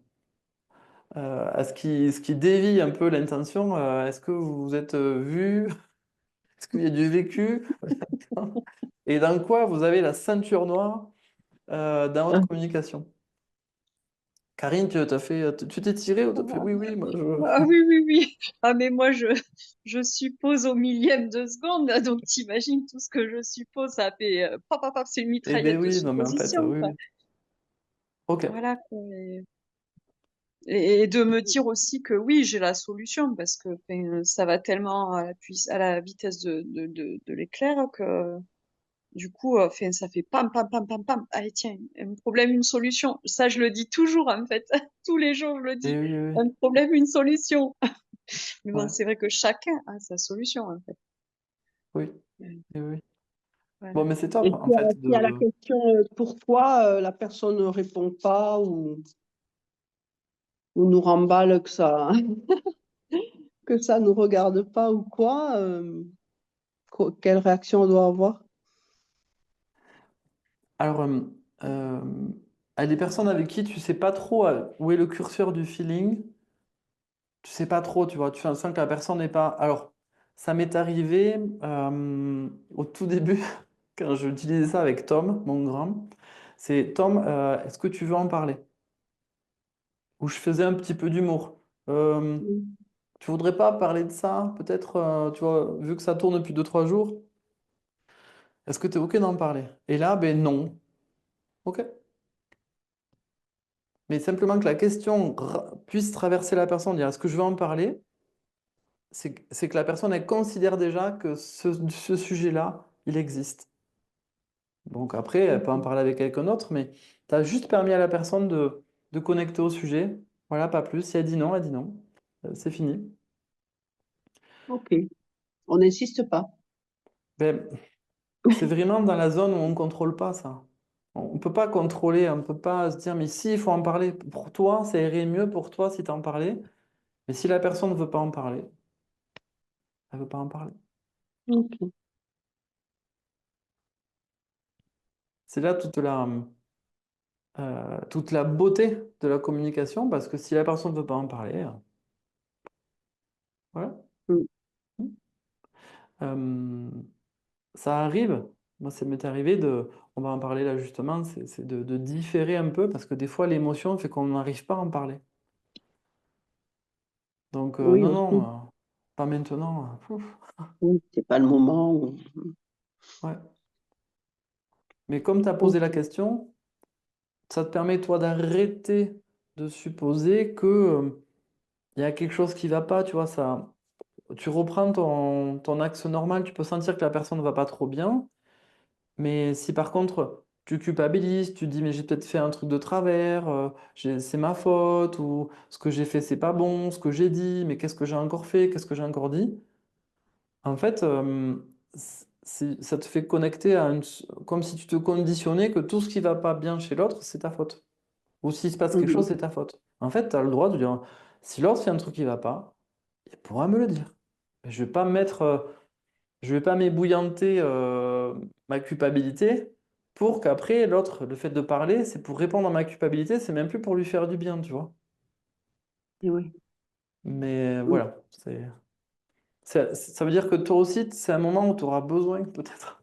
à ce qui dévie un peu l'intention, est-ce que vous vous êtes vu Est-ce qu'il y a du vécu? Et dans quoi vous avez la ceinture noire dans votre Ah, communication? Karine, tu t'es tiré ou t'as fait oui, oui, moi Ah oui, oui, oui. Ah, mais moi, je suppose au millième de seconde, là, donc t'imagines tout ce que je suppose, ça fait pop, pop, pop, c'est une Eh ben mitraillette de oui, non mais en fait, supposition, oui, quoi. oui. Ok. Voilà, quoi. Et de me dire aussi que oui, j'ai la solution, parce que enfin, ça va tellement à la vitesse de l'éclair que du coup, enfin, ça fait pam, pam, pam, pam, pam. Allez, tiens, un problème, une solution. Ça, je le dis toujours, en fait. Tous les jours, je le Eh dis. oui, oui, Un problème, une solution. Mais oui. bon, Ouais, c'est vrai que chacun a sa solution, en fait. oui, eh oui. Bon, Voilà. mais c'est top, et en fait, s'il y a la de... question pourquoi la personne ne répond pas ou nous remballe que ça nous regarde pas ou quoi, quelle réaction on doit avoir? Alors, euh, à des personnes avec qui tu sais pas trop où est le curseur du feeling, tu sais pas trop, tu vois, tu sens que la personne n'est pas... Alors, ça m'est arrivé au tout début, quand j'utilisais ça avec Tom, mon grand, c'est Tom, est-ce que tu veux en parler? Où je faisais un petit peu d'humour. Euh, Mm. Tu voudrais pas parler de ça, peut-être, tu vois, vu que ça tourne depuis 2, 3 jours, est-ce que tu es OK d'en parler? Et là, ben non. OK. Mais simplement que la question puisse traverser la personne, dire est-ce que je veux en parler? C'est que la personne, elle considère déjà que ce sujet-là, il existe. Donc après, elle peut en parler avec quelqu'un d'autre, mais tu as juste permis à la personne de connecter au sujet. Voilà, pas plus. Si elle dit non, elle dit non. C'est fini. Ok, on n'insiste pas. Ben, c'est vraiment dans la zone où on ne contrôle pas ça. On ne peut pas contrôler, on ne peut pas se dire, mais si, il faut en parler. Pour toi, ça irait mieux pour toi si tu en parlais. Mais si la personne ne veut pas en parler, elle ne veut pas en parler. Ok. C'est là toute la beauté de la communication, parce que si la personne ne veut pas en parler, voilà. Mm. Euh, Ça arrive, moi ça m'est arrivé on va en parler là justement, c'est de différer un peu, parce que des fois l'émotion fait qu'on n'arrive pas à en parler. Donc Oui, non, aussi. non, pas maintenant. Ouf, Oui, c'est pas le moment ouais. Mais comme tu as posé la question, ça te permet toi d'arrêter de supposer que il y a quelque chose qui va pas, tu vois, ça, tu reprends ton axe normal, tu peux sentir que la personne ne va pas trop bien. Mais si par contre tu culpabilises, tu dis mais j'ai peut-être fait un truc de travers, c'est ma faute, ou ce que j'ai fait c'est pas bon, ce que j'ai dit, mais qu'est-ce que j'ai encore fait, qu'est-ce que j'ai encore dit, en fait ça te fait connecter comme si tu te conditionnais que tout ce qui va pas bien chez l'autre c'est ta faute. Ou s'il se passe quelque chose Mhm. c'est ta faute. En fait tu as le droit de dire si l'autre fait un truc qui va pas, il pourra me le dire. Mais je vais pas me mettre je vais pas m'ébouillanter ma culpabilité pour qu'après, l'autre, le fait de parler, c'est pour répondre à ma culpabilité, c'est même plus pour lui faire du bien, tu vois. Et oui. Mais Mm. voilà, ça veut dire que toi aussi, c'est un moment où tu auras besoin peut-être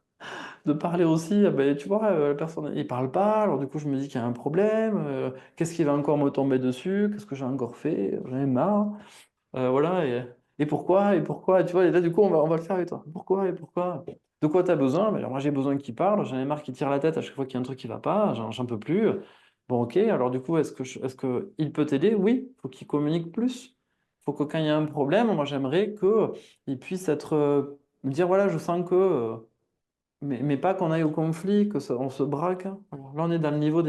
de parler aussi. Ah ben, tu vois, la personne, il parle pas, alors du coup, je me dis qu'il y a un problème. Qu'est-ce qui va encore me tomber dessus? Qu'est-ce que j'ai encore fait? J'en ai marre. Voilà, et pourquoi, et pourquoi, tu vois, et là, du coup, on va le faire avec toi. Pourquoi, et pourquoi? De quoi tu as besoin? Ben, alors, moi, j'ai besoin qu'il parle, j'en ai marre qu'il tire la tête à chaque fois qu'il y a un truc qui va pas, j'en peux plus. Bon, ok, alors du coup, est-ce que il peut t'aider? Oui, il faut qu'il communique plus. Il faut que quand il y a un problème, moi, j'aimerais qu'il puisse me dire, voilà, je sens que, mais pas qu'on aille au conflit, on se braque, hein. Alors, là, on est dans le niveau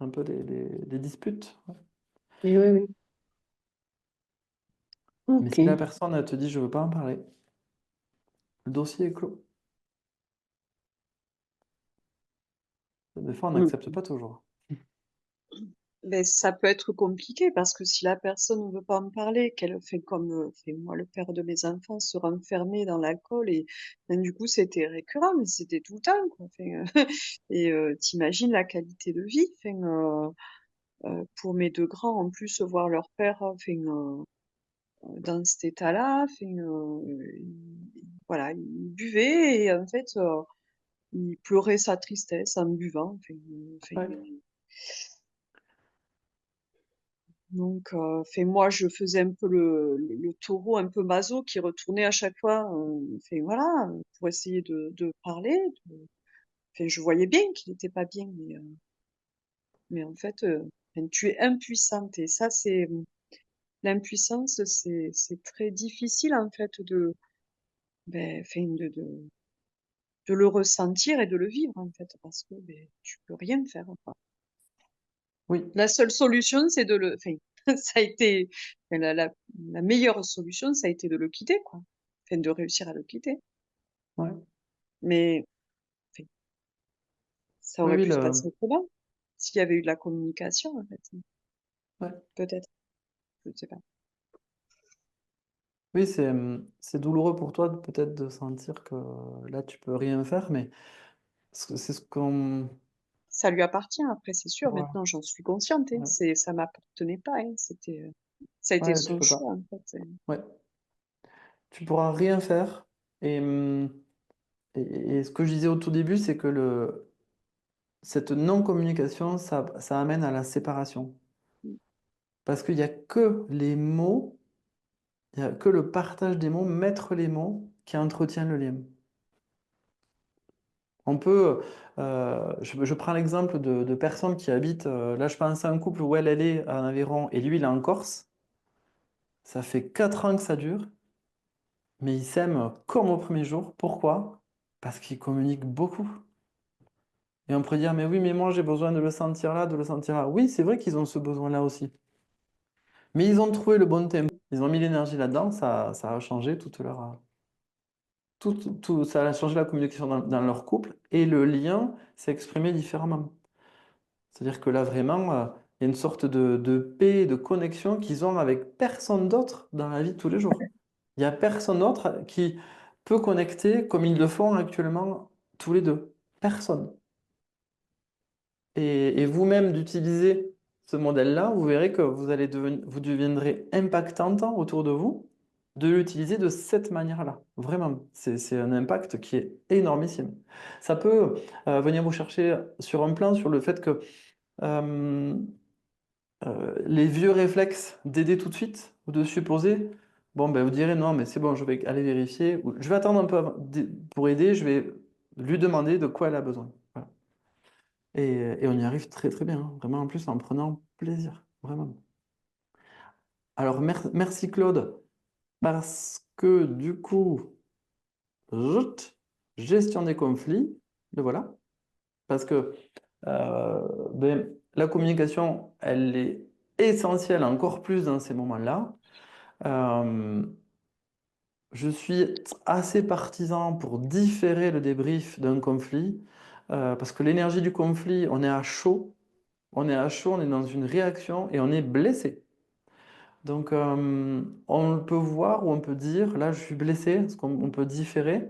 un peu des disputes. Et oui, oui. Mais Ok. si la personne, elle te dit, je veux pas en parler, le dossier est clos. Des fois, on n'accepte Mm. pas toujours. Ben, ça peut être compliqué parce que si la personne ne veut pas en parler, qu'elle fait comme fait moi, le père de mes enfants, se renfermer dans l'alcool et ben, du coup c'était récurrent, mais c'était tout le temps quoi. Enfin, et t'imagines la qualité de vie. Enfin, pour mes deux grands, en plus voir leur père, enfin, dans cet état-là. Voilà, il buvait et en fait, il pleurait sa tristesse en buvant. Ouais. Donc, moi, je faisais un peu le taureau un peu maso qui retournait à chaque fois, voilà, pour essayer de parler. Je voyais bien qu'il n'était pas bien, mais en fait, tu es impuissante. Et ça, l'impuissance, c'est très difficile en fait de le ressentir et de le vivre en fait, parce que tu peux rien faire, quoi. Oui, La seule solution, c'est ça a été, la meilleure solution, ça a été de le quitter, quoi. De réussir à le quitter. ouais. Mais enfin, ça Oui, aurait oui, pu se passer autrement s'il y avait eu de la communication, en fait. ouais. Peut-être, je ne sais pas. Oui, c'est douloureux pour toi peut-être de sentir que là, tu peux rien faire, mais c'est ce qu'on... Ça lui appartient, après, c'est sûr. Voilà. Maintenant, j'en suis consciente, hein. Ouais, Ça m'appartenait pas, hein. Ça a été ouais, tu son peux pas. choix, en fait. Ouais. Tu pourras rien faire. Et, et ce que je disais au tout début, c'est que cette non-communication, ça amène à la séparation. Parce qu'il n'y a que les mots, il n'y a que le partage des mots, mettre les mots, qui entretient le lien. On peut, je prends l'exemple de personnes qui habitent, là je pense à un couple où elle est en Aveyron et lui il est en Corse. Ça fait 4 ans que ça dure, mais ils s'aiment comme au premier jour. Pourquoi? Parce qu'ils communiquent beaucoup. Et on pourrait dire, mais oui, mais moi j'ai besoin de le sentir là, de le sentir là. Oui, c'est vrai qu'ils ont ce besoin-là aussi. Mais ils ont trouvé le bon tempo. Ils ont mis l'énergie là-dedans, ça a changé toute leur... ça a changé la communication dans leur couple et le lien s'est exprimé différemment. C'est-à-dire que là, vraiment, il y a une sorte de paix, de connexion qu'ils ont avec personne d'autre dans la vie de tous les jours. Il n'y a personne d'autre qui peut connecter comme ils le font actuellement tous les deux. Personne. Et vous-même d'utiliser ce modèle-là, vous verrez que vous deviendrez impactante autour de vous de l'utiliser de cette manière-là. Vraiment, c'est un impact qui est énormissime. Ça peut venir vous chercher sur un plan sur le fait que euh, les vieux réflexes d'aider tout de suite ou de supposer, bon, ben, vous direz non, mais c'est bon, je vais aller vérifier, ou je vais attendre un peu pour aider, je vais lui demander de quoi elle a besoin. Voilà. Et on y arrive très très bien, hein. Vraiment en plus en prenant plaisir, vraiment. Alors merci Claude, parce que du coup, zut, gestion des conflits, le voilà, parce que la communication, elle est essentielle encore plus dans ces moments-là. Euh, je suis assez partisan pour différer le débrief d'un conflit, parce que l'énergie du conflit, on est à chaud, on est à chaud, on est dans une réaction et on est blessé. Donc, on peut voir ou on peut dire, là, je suis blessé, parce qu'on peut différer,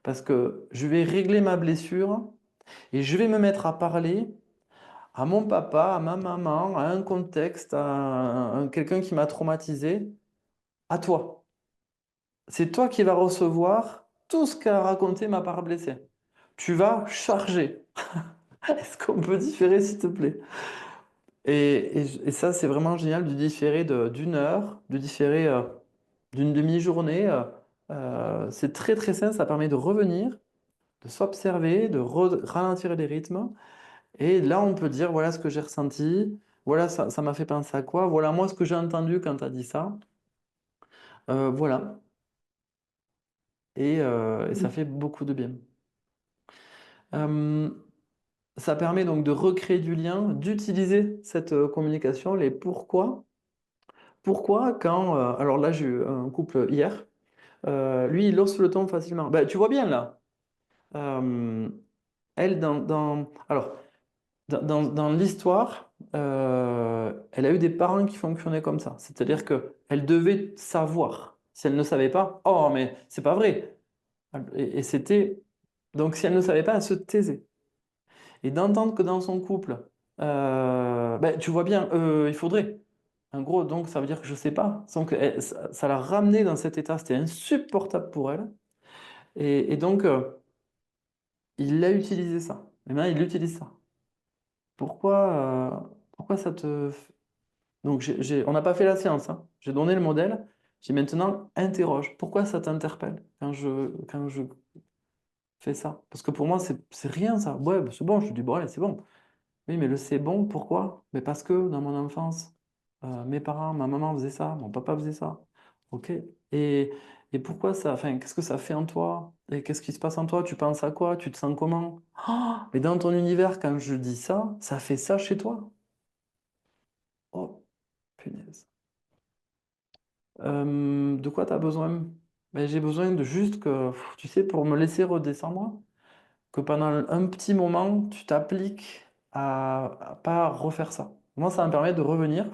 parce que je vais régler ma blessure et je vais me mettre à parler à mon papa, à ma maman, à un contexte, à quelqu'un qui m'a traumatisé, à toi. C'est toi qui vas recevoir tout ce qu'a raconté ma part blessée. Tu vas charger. Est-ce qu'on peut différer, s'il te plaît? Et ça, c'est vraiment génial de différer d'une heure, de différer d'une demi-journée. C'est très très simple, ça permet de revenir, de s'observer, de ralentir les rythmes. Et là, on peut dire, voilà ce que j'ai ressenti, voilà, ça m'a fait penser à quoi, voilà moi ce que j'ai entendu quand tu as dit ça. Voilà. Et ça fait beaucoup de bien. Euh, Ça permet donc de recréer du lien, d'utiliser cette communication, les pourquoi. Pourquoi quand... alors là, j'ai eu un couple hier. Lui, il hausse le ton facilement. Bah, tu vois bien là. Euh, elle, alors, dans l'histoire, elle a eu des parents qui fonctionnaient comme ça. C'est-à-dire qu'elle devait savoir. Si elle ne savait pas, oh, mais c'est pas vrai. Et c'était... Donc, si elle ne savait pas, elle se taisait. Et d'entendre que dans son couple, ben, tu vois bien, il faudrait. En gros, donc, ça veut dire que je sais pas. Donc, ça l'a ramené dans cet état. C'était insupportable pour elle. Et donc, il a utilisé ça. Et maintenant, il utilise ça. Pourquoi ça te... Donc, on n'a pas fait la séance, hein. J'ai donné le modèle. J'ai maintenant, interroge. Pourquoi ça t'interpelle quand je fais ça? Parce que pour moi, c'est rien, ça. Ouais, bah, c'est bon. Je te dis, bon, allez, c'est bon. Oui, mais le c'est bon, pourquoi? Mais parce que dans mon enfance, mes parents, ma maman faisait ça, mon papa faisait ça. Ok. Et, et pourquoi ça, enfin, qu'est-ce que ça fait en toi? Et qu'est-ce qui se passe en toi? Tu penses à quoi? Tu te sens comment? Ah, mais dans ton univers, quand je dis ça fait ça chez toi. Oh, punaise. De quoi tu as besoin? Ben, j'ai besoin de juste que, tu sais, pour me laisser redescendre, que pendant un petit moment, tu t'appliques à pas refaire ça. Moi, ça me permet de revenir,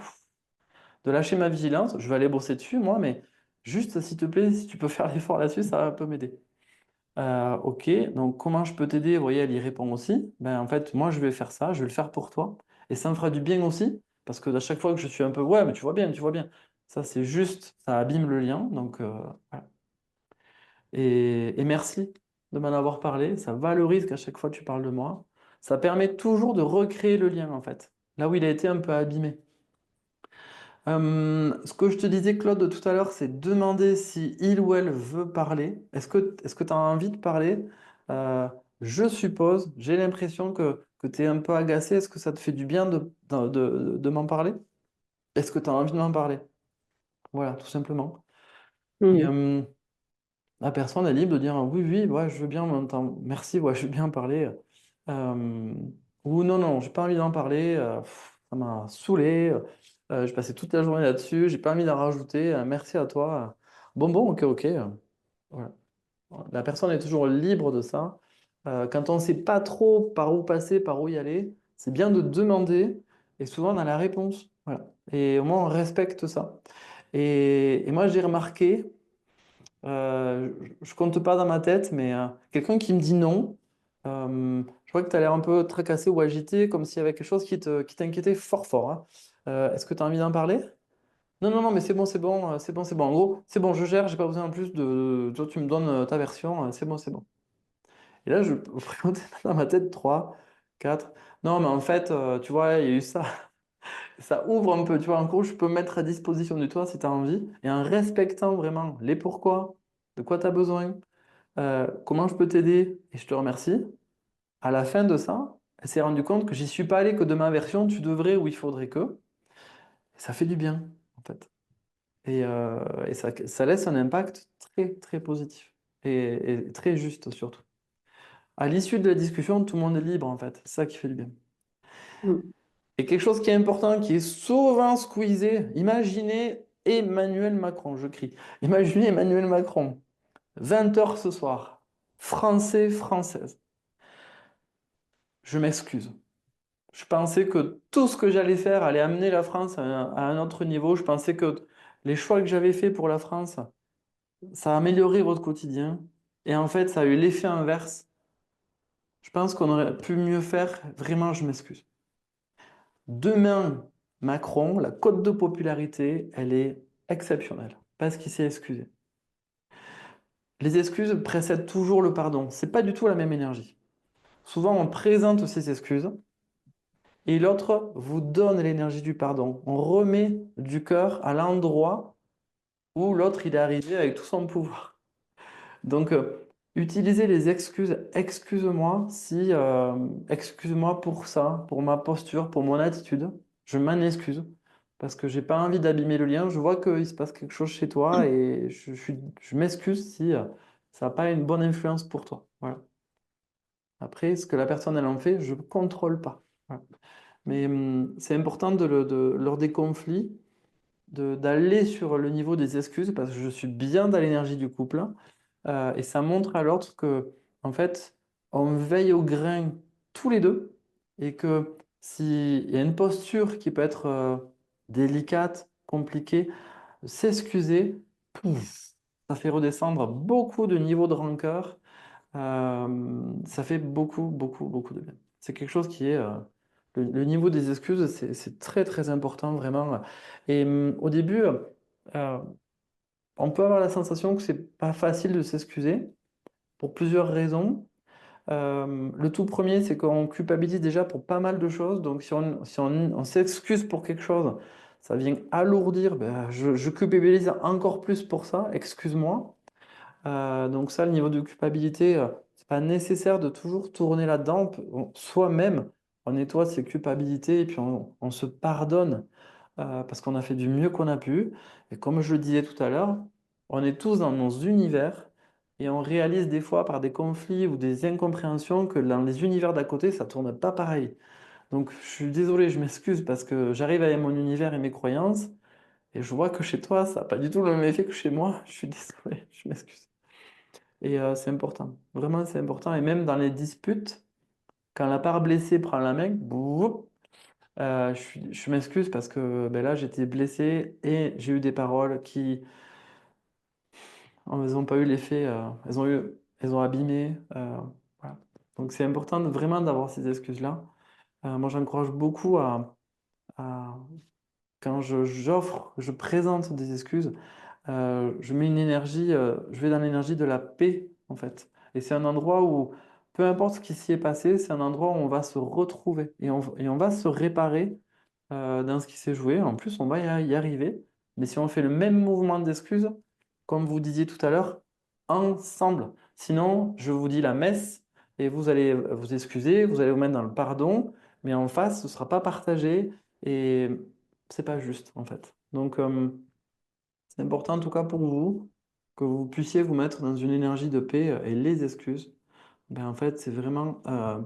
de lâcher ma vigilance. Je vais aller bosser dessus, moi, mais juste, s'il te plaît, si tu peux faire l'effort là-dessus, ça peut m'aider. Ok, donc comment je peux t'aider? Vous voyez, elle y répond aussi. Ben, en fait, moi, je vais faire ça, je vais le faire pour toi. Et ça me fera du bien aussi, parce que à chaque fois que je suis un peu, ouais, mais tu vois bien, tu vois bien. Ça, c'est juste, ça abîme le lien. Donc, voilà. Et merci de m'en avoir parlé. Ça valorise qu'à chaque fois tu parles de moi. Ça permet toujours de recréer le lien, en fait, là où il a été un peu abîmé. Ce que je te disais, Claude, tout à l'heure, c'est demander si il ou elle veut parler. Est-ce que tu as envie de parler? Euh, je suppose, j'ai l'impression que tu es un peu agacé. Est-ce que ça te fait du bien de m'en parler? Est-ce que tu as envie de m'en parler? Voilà, tout simplement. Et, Mhm. la personne est libre de dire oui, oui, ouais, je veux bien, en même temps, merci, ouais, je veux bien parler. Euh, ou non, non, j'ai pas envie d'en parler, ça m'a saoulé, j'ai passé toute la journée là-dessus, j'ai pas envie d'en rajouter, merci à toi. Bon, bon, ok, ok. Voilà. La personne est toujours libre de ça. Quand on ne sait pas trop par où passer, par où y aller, c'est bien de demander et souvent on a la réponse. Voilà. Et au moins on respecte ça. Et moi j'ai remarqué. Je compte pas dans ma tête, mais quelqu'un qui me dit non, je vois que tu as l'air un peu tracassé ou agité, comme s'il y avait quelque chose qui t'inquiétait fort fort, hein. Est-ce que tu as envie d'en parler? Non, non, non, mais c'est bon, c'est bon, c'est bon, c'est bon. En gros, c'est bon, je gère, j'ai pas besoin en plus Toi, tu me donnes ta version, c'est bon, c'est bon. Et là, je présentais dans ma tête 3, 4. Non, mais en fait, tu vois, il y a eu ça. Ça ouvre un peu, tu vois. En gros, je peux me mettre à disposition de toi si tu as envie, et en respectant vraiment les pourquoi, de quoi tu as besoin. Comment je peux t'aider? Et je te remercie. À la fin de ça, elle s'est rendue compte que j'y suis pas allé que de ma version, tu devrais ou il faudrait que. Et ça fait du bien, en fait. Et ça laisse un impact très, très positif et très juste surtout. À l'issue de la discussion, tout le monde est libre, en fait. C'est ça qui fait du bien. Mhm. Et quelque chose qui est important, qui est souvent squeezé, imaginez Emmanuel Macron, je crie. Imaginez Emmanuel Macron, 20 heures ce soir, français, française. Je m'excuse. Je pensais que tout ce que j'allais faire allait amener la France à un autre niveau. Je pensais que les choix que j'avais faits pour la France, ça améliorait votre quotidien. Et en fait, ça a eu l'effet inverse. Je pense qu'on aurait pu mieux faire. Vraiment, je m'excuse. Demain, Macron, la cote de popularité, elle est exceptionnelle parce qu'il s'est excusé. Les excuses précèdent toujours le pardon. C'est pas du tout la même énergie. Souvent, on présente ses excuses et l'autre vous donne l'énergie du pardon. On remet du cœur à l'endroit où l'autre il est arrivé avec tout son pouvoir. Donc, utilisez les excuses. Excuse-moi si, excuse-moi pour ça, pour ma posture, pour mon attitude. Je m'en excuse parce que j'ai pas envie d'abîmer le lien. Je vois qu'il se passe quelque chose chez toi et je m'excuse si ça n'a pas une bonne influence pour toi. Voilà. Après, ce que la personne elle en fait, je ne contrôle pas. Voilà. Mais c'est important lors des conflits d'aller sur le niveau des excuses parce que je suis bien dans l'énergie du couple. Et ça montre à l'autre que, en fait, on veille au grain tous les deux et que s'il y a une posture qui peut être délicate, compliquée, s'excuser, pouf, ça fait redescendre beaucoup de niveaux de rancœur. Ça fait beaucoup, beaucoup, beaucoup de bien. C'est quelque chose qui est le niveau des excuses, c'est très très important vraiment. Et au début, on peut avoir la sensation que c'est pas facile de s'excuser pour plusieurs raisons. Le tout premier, c'est qu'on culpabilise déjà pour pas mal de choses. Donc, si on s'excuse pour quelque chose, ça vient alourdir. Ben, je culpabilise encore plus pour ça. Excuse-moi. Donc ça, le niveau de culpabilité, c'est pas nécessaire de toujours tourner là-dedans. Soi-même, on nettoie ses culpabilités et puis on se pardonne parce qu'on a fait du mieux qu'on a pu. Et comme je le disais tout à l'heure, on est tous dans nos univers et on réalise des fois par des conflits ou des incompréhensions que dans les univers d'à côté, ça tourne pas pareil. Donc je suis désolé, je m'excuse parce que j'arrive avec mon univers et mes croyances et je vois que chez toi, ça n'a pas du tout le même effet que chez moi. Je suis désolé, je m'excuse. Et c'est important. Vraiment, c'est important. Et même dans les disputes, quand la part blessée prend la main, boum, je m'excuse parce que ben là, j'étais blessé et j'ai eu des paroles qui elles n'ont pas eu l'effet, elles ont abîmé. Voilà. Donc c'est important vraiment d'avoir ces excuses-là. Moi, j'encourage beaucoup à- quand je présente des excuses, je mets une énergie, je vais dans l'énergie de la paix, en fait. Et c'est un endroit où, peu importe ce qui s'y est passé, c'est un endroit où on va se retrouver et on va se réparer dans ce qui s'est joué. En plus, on va y arriver. Mais si on fait le même mouvement d'excuse, comme vous disiez tout à l'heure, ensemble. Sinon, je vous dis la messe et vous allez vous excuser, vous allez vous mettre dans le pardon, mais en face, ce ne sera pas partagé et c'est pas juste, en fait. Donc, c'est important, en tout cas pour vous, que vous puissiez vous mettre dans une énergie de paix et les excuses. Ben, en fait, c'est vraiment euh,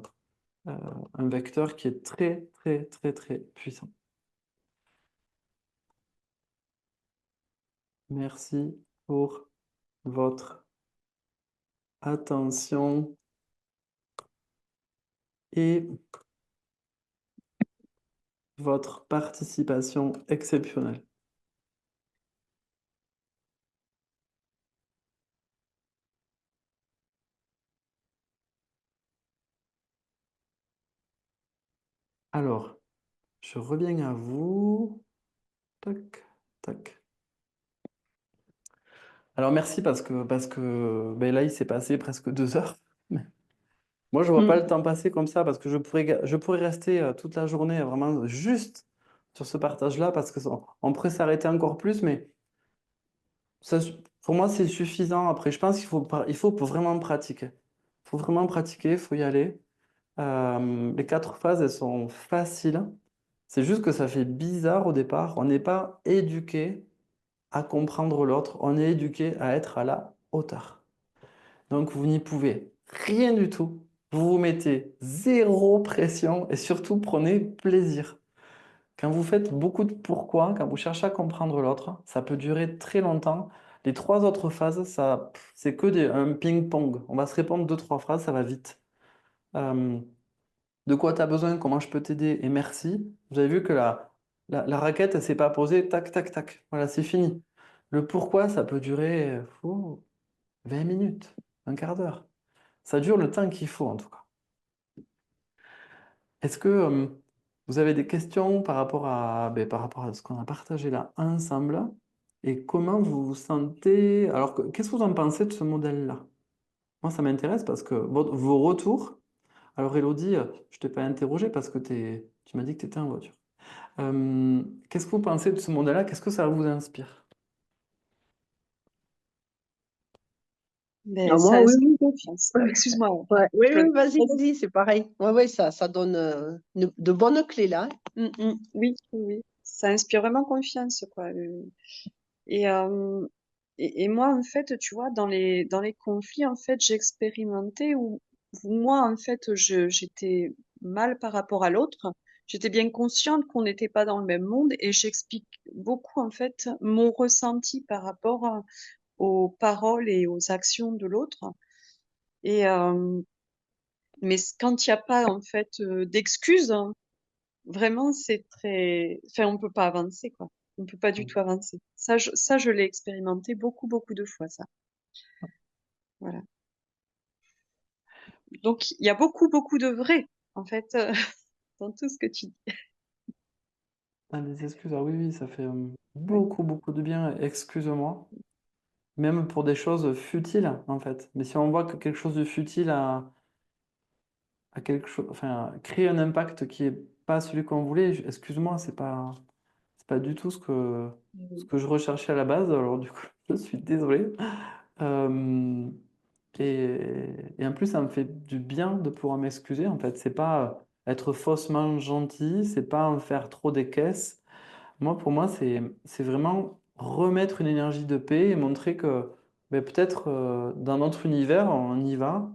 un vecteur qui est très, très, très, très puissant. Merci pour votre attention et votre participation exceptionnelle. Alors, je reviens à vous. Tac, tac. Alors, merci parce que ben là, il s'est passé presque 2 heures. Moi, je vois pas le temps passer comme ça parce que je pourrais rester toute la journée vraiment juste sur ce partage-là parce que on pourrait s'arrêter encore plus, mais ça, pour moi, c'est suffisant. Après, je pense qu'il faut vraiment pratiquer. Il faut vraiment pratiquer, il faut y aller. Les 4 phases, elles sont faciles. C'est juste que ça fait bizarre au départ. On n'est pas éduqué à comprendre l'autre. On est éduqué à être à la hauteur. Donc, vous n'y pouvez rien du tout. Vous vous mettez zéro pression et surtout prenez plaisir. Quand vous faites beaucoup de pourquoi, quand vous cherchez à comprendre l'autre, ça peut durer très longtemps. Les 3 autres phases, c'est que un ping-pong. On va se répondre 2, 3 phrases, ça va vite. Euh, de quoi tu as besoin, comment je peux t'aider et merci. Vous avez vu que la raquette, elle s'est pas posée, tac, tac, tac. Voilà, c'est fini. Le pourquoi, ça peut durer 20 minutes, un quart d'heure. Ça dure le temps qu'il faut en tout cas. Est-ce que vous avez des questions par rapport à ce qu'on a partagé là ensemble et comment vous vous sentez? Alors, qu'est-ce que vous en pensez de ce modèle-là? Moi, ça m'intéresse parce que vos retours. Alors, Elodie, je ne t'ai pas interrogé parce que tu m'as dit que tu étais en voiture. Qu'est-ce que vous pensez de ce modèle-là? Qu'est-ce que ça vous inspire? Ben, Ah, ça moi, oui, inspire oui. confiance. Excuse-moi. Ouais. Oui, Je- oui, vas-y, vas-y, c'est pareil. Ouais, ouais, ça donne de bonnes clés là. Oui, oui, oui. Ça inspire vraiment confiance, quoi. Et, euh, et moi, en fait, tu vois, dans les conflits, en fait, j'ai expérimenté où moi, en fait, j'étais mal par rapport à l'autre. J'étais bien consciente qu'on n'était pas dans le même monde et j'explique beaucoup, en fait, mon ressenti par rapport aux paroles et aux actions de l'autre. Et, mais quand il n'y a pas, en fait, d'excuses, hein, vraiment, c'est très, enfin, on peut pas avancer, quoi. On peut pas du tout avancer. Ça, je l'ai expérimenté beaucoup, beaucoup de fois, ça. Voilà. Donc, il y a beaucoup, beaucoup de vrai, en fait. dans tout ce que tu dis. Ah, des excuses, ah oui, oui, ça fait Ouais. beaucoup, beaucoup de bien. Excuse-moi. Même pour des choses futiles, en fait. Mais si on voit que quelque chose de futile a quelque chose, enfin, crée un impact qui est pas celui qu'on voulait, excuse-moi, c'est pas du tout ce que je recherchais à la base. Alors du coup, je suis désolé. Euh, et en plus, ça me fait du bien de pouvoir m'excuser. En fait, c'est pas être faussement gentil, c'est pas en faire trop des caisses. Moi, pour moi, c'est vraiment remettre une énergie de paix et montrer que ben, peut-être dans notre univers, on y va.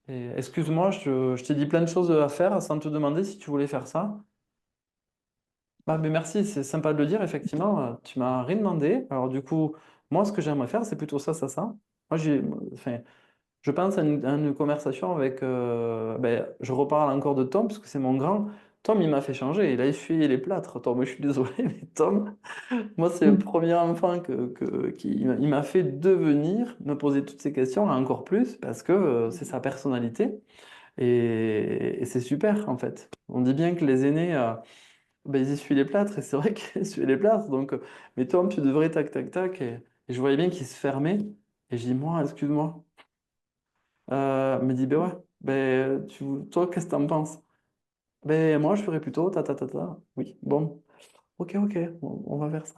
Et excuse-moi, je t'ai dit plein de choses à faire sans te demander si tu voulais faire ça. Bah, mais merci, c'est sympa de le dire, effectivement. Tu m'as rien demandé. Alors du coup, moi, ce que j'aimerais faire, c'est plutôt ça, ça, ça. Moi, enfin, je pense à une conversation avec... ben, je reparle encore de Tom, parce que c'est mon grand. Tom, il m'a fait changer. Il a essuyé les plâtres. Tom, je suis désolé, mais Tom, moi, c'est le premier enfant il m'a fait devenir, me poser toutes ces questions, et encore plus, parce que c'est sa personnalité. Et c'est super, en fait. On dit bien que les aînés, ben, ils essuient les plâtres, et c'est vrai qu'ils essuient les plâtres. Donc, mais Tom, tu devrais tac, tac, tac. Et je voyais bien qu'il se fermait. Et je dis, moi, excuse-moi. Il me dit, ben ouais, ben, toi, qu'est-ce que t'en penses? Ben, moi, je ferais plutôt ta, ta, ta, ta. Oui, bon, ok, ok, on va faire ça.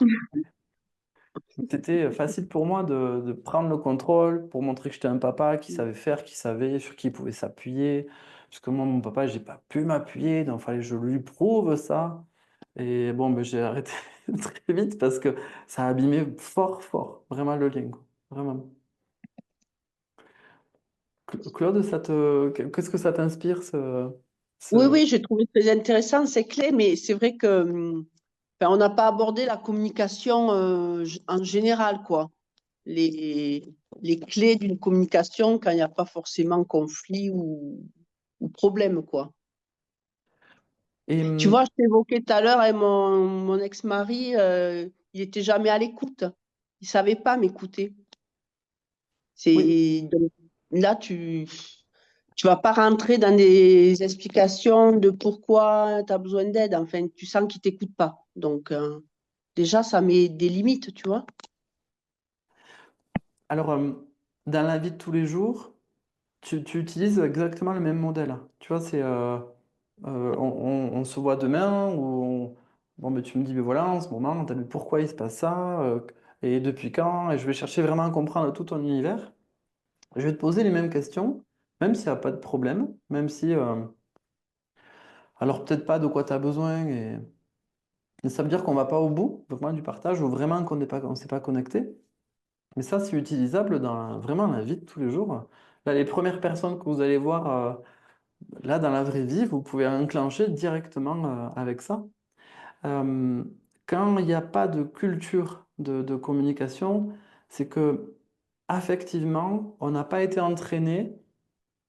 C'était facile pour moi de prendre le contrôle pour montrer que j'étais un papa qui savait faire, qui savait, sur qui il pouvait s'appuyer. Parce que moi, mon papa, j'ai pas pu m'appuyer, donc il fallait que je lui prouve ça. Et bon, ben, j'ai arrêté très vite parce que ça a abîmé fort, fort, vraiment le lien, quoi. Vraiment. Claude, qu'est-ce que ça t'inspire, Oui, ce... oui, j'ai trouvé très intéressant ces clés, mais c'est vrai que enfin, on n'a pas abordé la communication en général, quoi. Les clés d'une communication quand il n'y a pas forcément conflit ou problème, quoi. Et, Tu vois, je t'évoquais tout à l'heure, hein, mon ex-mari, il était jamais à l'écoute. Il savait pas m'écouter. oui, Donc, là, tu vas pas rentrer dans des explications de pourquoi tu as besoin d'aide. Enfin, tu sens qu'il t'écoute pas. Donc, déjà, ça met des limites, tu vois. alors, dans la vie de tous les jours, tu utilises exactement le même modèle. Tu vois, c'est on se voit demain bon, ben, tu me dis, ben voilà, en ce moment, mais pourquoi il se passe ça et depuis quand? Et je vais chercher vraiment à comprendre tout ton univers. Je vais te poser les mêmes questions, même s'il n'y a pas de problème, même si, alors peut-être pas de quoi tu as besoin, et ça veut dire qu'on va pas au bout vraiment du partage ou vraiment on s'est pas connecté. Mais ça, c'est utilisable dans vraiment la vie de tous les jours. Là, les premières personnes que vous allez voir. Là, dans la vraie vie, vous pouvez enclencher directement avec ça. Euh, Quand il n'y a pas de culture de communication, c'est que affectivement, on n'a pas été entraîné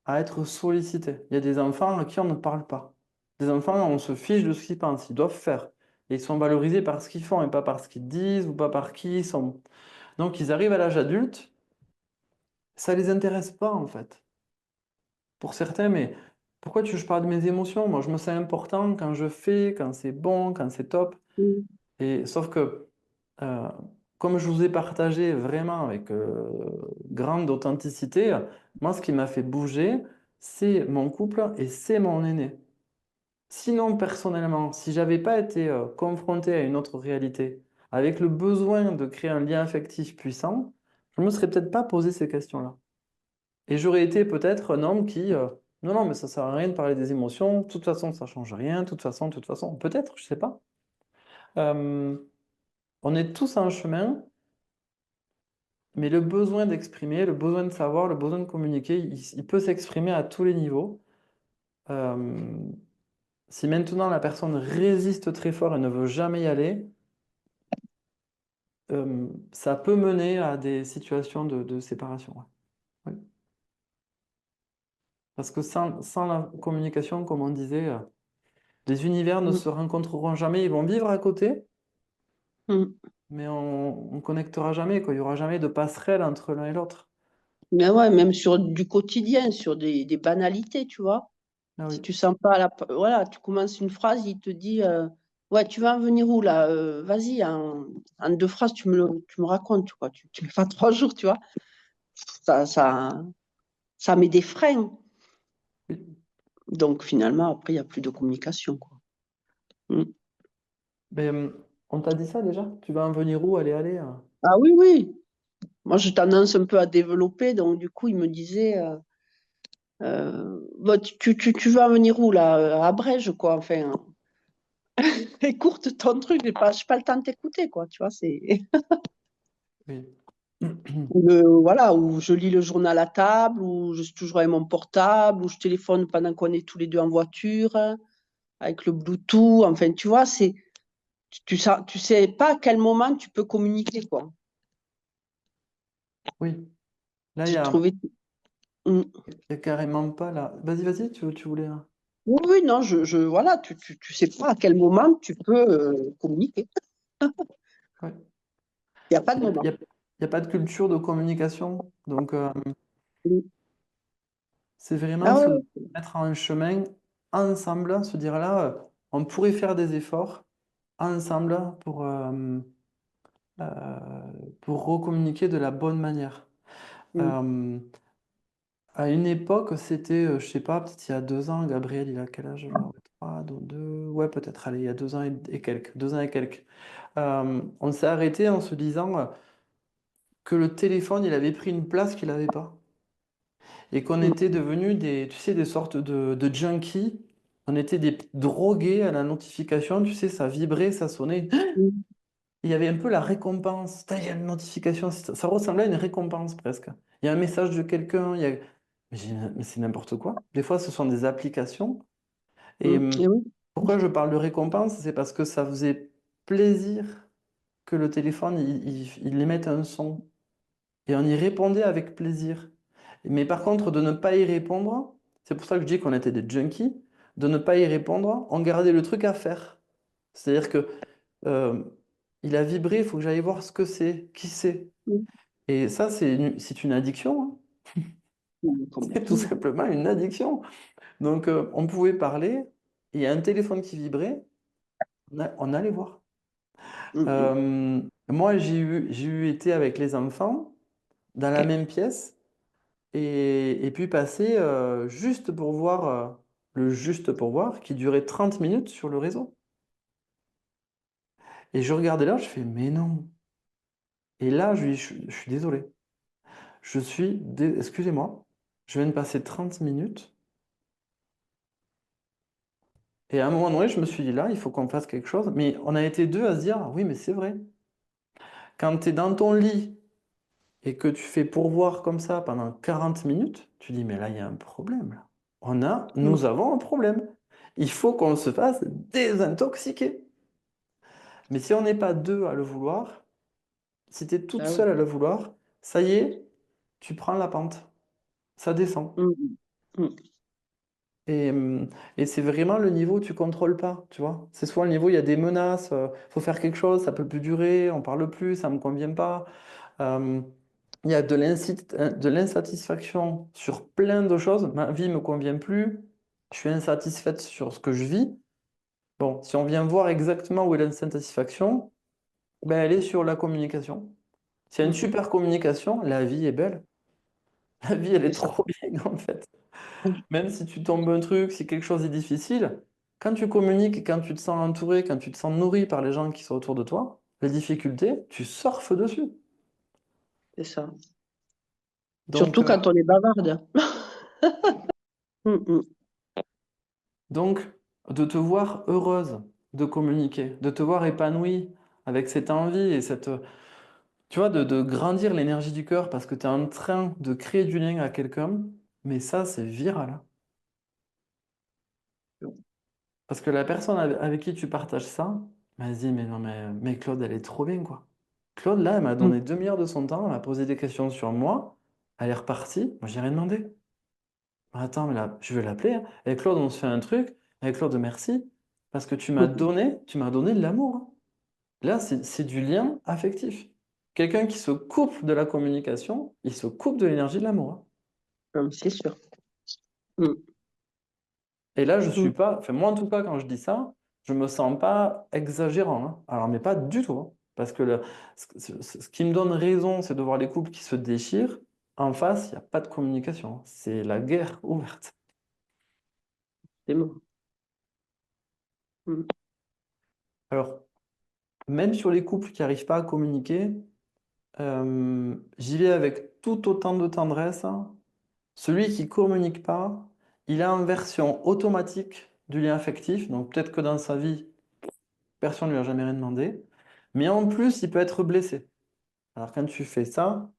à être sollicité. Il y a des enfants à qui on ne parle pas. Des enfants, on se fiche de ce qu'ils pensent, ils doivent faire. Et ils sont valorisés par ce qu'ils font et pas par ce qu'ils disent ou pas par qui ils sont. Donc, ils arrivent à l'âge adulte, ça les intéresse pas en fait. Pour certains, mais pourquoi je parle de mes émotions? Moi, je me sens important quand je fais, quand c'est bon, quand c'est top. Mm. Et sauf que, euh, comme je vous ai partagé vraiment avec grande authenticité, moi, ce qui m'a fait bouger, c'est mon couple et c'est mon aîné. Sinon, personnellement, si j'avais pas été confronté à une autre réalité, avec le besoin de créer un lien affectif puissant, je me serais peut-être pas posé ces questions-là. Et j'aurais été peut-être un homme qui, non, non, mais ça sert à rien de parler des émotions, de toute façon, ça change rien, de toute façon, peut-être, je sais pas. Euh, on est tous en chemin, mais le besoin d'exprimer, le besoin de savoir, le besoin de communiquer, il peut s'exprimer à tous les niveaux. Euh, Si maintenant la personne résiste très fort et ne veut jamais y aller, ça peut mener à des situations de séparation. Ouais. Ouais. Parce que sans la communication, comme on disait, les univers ne Mm. se rencontreront jamais, ils vont vivre à côté, Mm. mais on connectera jamais, quoi. Il n'y aura jamais de passerelle entre l'un et l'autre. Mais ouais, même sur du quotidien, sur des banalités, tu vois. Ah Si oui. tu sens pas voilà, tu commences une phrase, il te dit ouais, tu vas en venir où là? Vas-y, en 2 phrases, tu me racontes, quoi. Tu mets pas 3 jours, tu vois. Ça, ça, ça met des freins. Oui. Donc finalement, après, il n'y a plus de communication, quoi. Mm. Ben, on t'a dit ça déjà? Tu vas en venir où? Allez, allez. Ah oui, oui. Moi, j'ai tendance un peu à développer, donc du coup, il me disait bah, tu veux en venir où là? À Brège, quoi. Enfin, écoute ton truc, j'ai pas le temps de t'écouter, quoi. Tu vois, c'est. Oui. Voilà, où je lis le journal à table, où je suis toujours avec mon portable, où je téléphone pendant qu'on est tous les deux en voiture, avec le Bluetooth. Enfin, tu vois, tu sais pas à quel moment tu peux communiquer, quoi. Oui. Là, J'ai trouvé. Mm. il y a carrément pas là. Vas-y, vas-y, tu voulais. Oui, oui, non, voilà, tu sais pas à quel moment tu peux communiquer. Ouais. Il n'y a pas de Il moment. n'y a, y a pas de culture de communication. Donc, Mm. c'est vraiment Ah se ouais, mettre en chemin ensemble, se dire là, on pourrait faire des efforts ensemble pour recommuniquer de la bonne manière. ouais. Mm. Euh, à une époque, c'était, je sais pas, peut-être il y a 2 ans, Gabriel, il a quel âge là? Ouais, 2, ouais, peut-être, allez, il y a 2 ans et quelques, 2 ans et quelques. On s'est arrêté en se disant que le téléphone, il avait pris une place qu'il n'avait pas. Et qu'on était Mm. devenus tu sais, des sortes de junkies. On était des drogués à la notification, tu sais, ça vibrait, ça sonnait. Mm. Il y avait un peu la récompense. Putain, il y a une notification, ça ressemblait à une récompense presque. Il y a un message de quelqu'un, Mais, mais c'est n'importe quoi. Des fois, ce sont des applications. Et Mm. Et oui. pourquoi je parle de récompense? C'est parce que ça faisait plaisir que le téléphone, il émette un son. Et on y répondait avec plaisir. Mais par contre, de ne pas y répondre, c'est pour ça que je dis qu'on était des junkies, de ne pas y répondre, on gardait le truc à faire. C'est-à-dire que euh, il a vibré, il faut que j'aille voir ce que c'est, qui c'est. Mm. Et ça, c'est une addiction, hein. Mm. C'est tout Complètement. simplement une addiction. Donc, on pouvait parler, et il y a un téléphone qui vibrait, on allait voir. Mm. Mm. Moi, j'ai eu été avec les enfants dans la même pièce. Et puis passer juste pour voir le juste pour voir qui durait 30 minutes sur le réseau. Et je regardais là, je fais mais non. Et là, je suis désolé. Excusez-moi, je viens de passer 30 minutes. Et à un moment donné, je me suis dit là, il faut qu'on fasse quelque chose. Mais on a été deux à se dire, ah oui, mais c'est vrai. Quand tu es dans ton lit et que tu fais pourvoir comme ça pendant 40 minutes, tu dis, mais là, il y a un problème, là. Mm. Nous avons un problème. Il faut qu'on se fasse désintoxiquer. Mais si on n'est pas deux à le vouloir, si tu es toute Ah oui. seule à le vouloir, ça y est, tu prends la pente. Ça descend. Mm. Mm. Et c'est vraiment le niveau où tu contrôles pas, tu vois. C'est soit le niveau où il y a des menaces, faut faire quelque chose, ça peut plus durer, on parle plus, ça me convient pas. Euh, il y a de l'insatisfaction sur plein de choses. Ma vie me convient plus, je suis insatisfaite sur ce que je vis. Bon, si on vient voir exactement où est l'insatisfaction, ben, elle est sur la communication. S'il y a une Mm. super communication, la vie est belle. La vie, elle est C'est ça. trop bien, en fait. Même si tu tombes un truc, si quelque chose est difficile, quand tu communiques, et quand tu te sens entouré, quand tu te sens nourri par les gens qui sont autour de toi, les difficultés, tu surfes dessus. C'est ça. Donc, Surtout quand on est bavarde. Mm. Mm. donc, de te voir heureuse de communiquer, de te voir épanouie avec cette envie et tu vois, de grandir l'énergie du cœur parce que tu es en train de créer du lien à quelqu'un, mais ça, c'est viral. Parce que la personne avec qui tu partages ça, elle se dit, mais non, mais Claude, elle est trop bien, quoi. Claude, là, elle m'a Mm. donné 2 heures de son temps, elle m'a posé des questions sur moi, elle est repartie, moi, j'ai rien demandé. Attends, mais là, je vais l'appeler, hein. Et Claude, on se fait un truc. Et Claude, merci, parce que Mm. tu m'as donné de l'amour, hein. Là, c'est du lien affectif. Quelqu'un qui se coupe de la communication, il se coupe de l'énergie de l'amour, hein. C'est sûr. Mm. Et là, je suis Mm. pas, enfin, moi en tout cas, quand je dis ça, je me sens pas exagérant, hein. Alors, mais pas du tout, hein. Parce que ce qui me donne raison, c'est de voir les couples qui se déchirent. En face, il n'y a pas de communication, hein. C'est la guerre ouverte. C'est bon. Mm. Alors, même sur les couples qui n'arrivent pas à communiquer, j'y vais avec tout autant de tendresse, hein. Celui qui communique pas, il a en version automatique du lien affectif. Donc peut-être que dans sa vie, personne ne lui a jamais rien demandé. Mais en plus, il peut être blessé. Alors quand tu fais ça,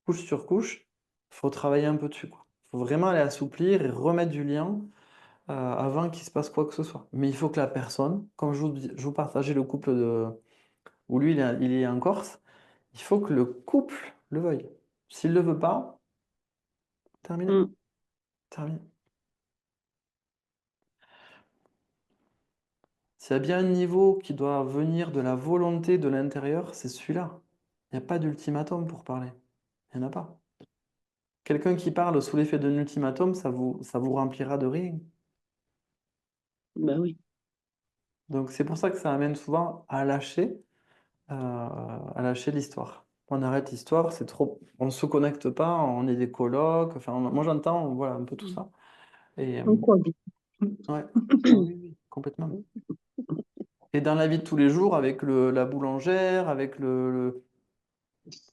couche sur couche, il faut travailler un peu dessus, quoi. Il faut vraiment aller assouplir et remettre du lien avant qu'il se passe quoi que ce soit. Mais il faut que la personne, comme je vous partageais le couple où lui il est en Corse, il faut que le couple le veuille. S'il ne le veut pas, terminé. Mm. Terminé. S'il y a bien un niveau qui doit venir de la volonté de l'intérieur, c'est celui-là. Il n'y a pas d'ultimatum pour parler. Il n'y en a pas. Quelqu'un qui parle sous l'effet d'un ultimatum, ça vous remplira de rien. Ben oui. Donc c'est pour ça que ça amène souvent à lâcher l'histoire. On arrête l'histoire, c'est trop. On ne se connecte pas, on est des colocs. Enfin, moi j'entends, voilà, un peu tout ça. Et On cohabite. ouais, ah oui, oui, complètement. Et dans la vie de tous les jours, avec la boulangère, avec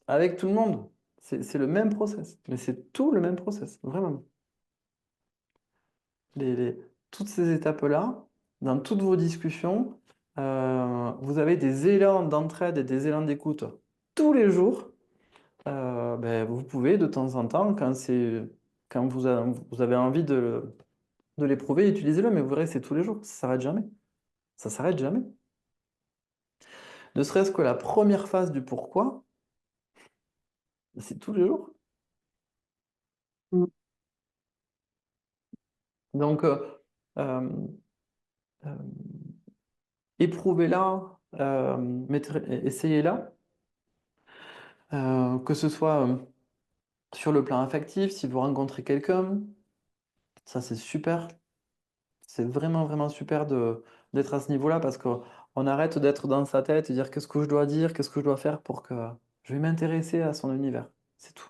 avec tout le monde. C'est le même process. Mais c'est tout le même process, vraiment. Les, les- toutes ces étapes-là, dans toutes vos discussions, vous avez des élans d'entraide et des élans d'écoute tous les jours. Ben, vous pouvez de temps en temps, quand vous avez envie de l'éprouver, utiliser-le, mais vous verrez, c'est tous les jours. Ça s'arrête jamais. Ça s'arrête jamais. Ne serait-ce que la première phase du pourquoi, c'est tous les jours. Mm. Donc, euh, euh, éprouvez-la, essayez-la, que ce soit sur le plan affectif, si vous rencontrez quelqu'un, ça c'est super, c'est vraiment vraiment super d'être à ce niveau-là parce qu'on arrête d'être dans sa tête et dire qu'est-ce que je dois dire, qu'est-ce que je dois faire pour que je vais m'intéresser à son univers, c'est tout.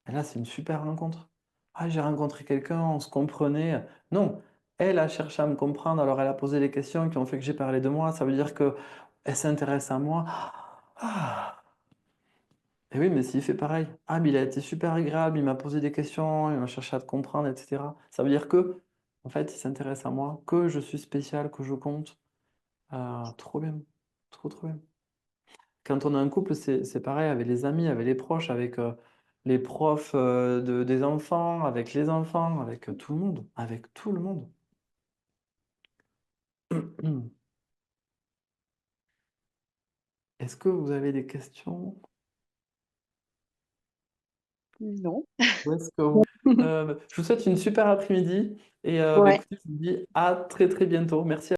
Et là c'est une super rencontre. Ah, j'ai rencontré quelqu'un, on se comprenait. Non, elle a cherché à me comprendre, alors elle a posé les questions qui ont fait que j'ai parlé de moi, ça veut dire que elle s'intéresse à moi. Ah. Et oui, mais s'il fait pareil, ah, mais il a été super agréable, il m'a posé des questions, il m'a cherché à te comprendre, etc. Ça veut dire que, en fait, il s'intéresse à moi, que je suis spécial, que je compte. Ah, trop bien, trop, trop bien. Quand on a un couple, c'est pareil avec les amis, avec les proches, avec les profs des enfants, avec les enfants, avec tout le monde, avec tout le monde. Est-ce que vous avez des questions? Non. Ou est-ce que je vous souhaite une super après-midi et bah, Ouais. écoutez, je vous dis à très très bientôt. Merci.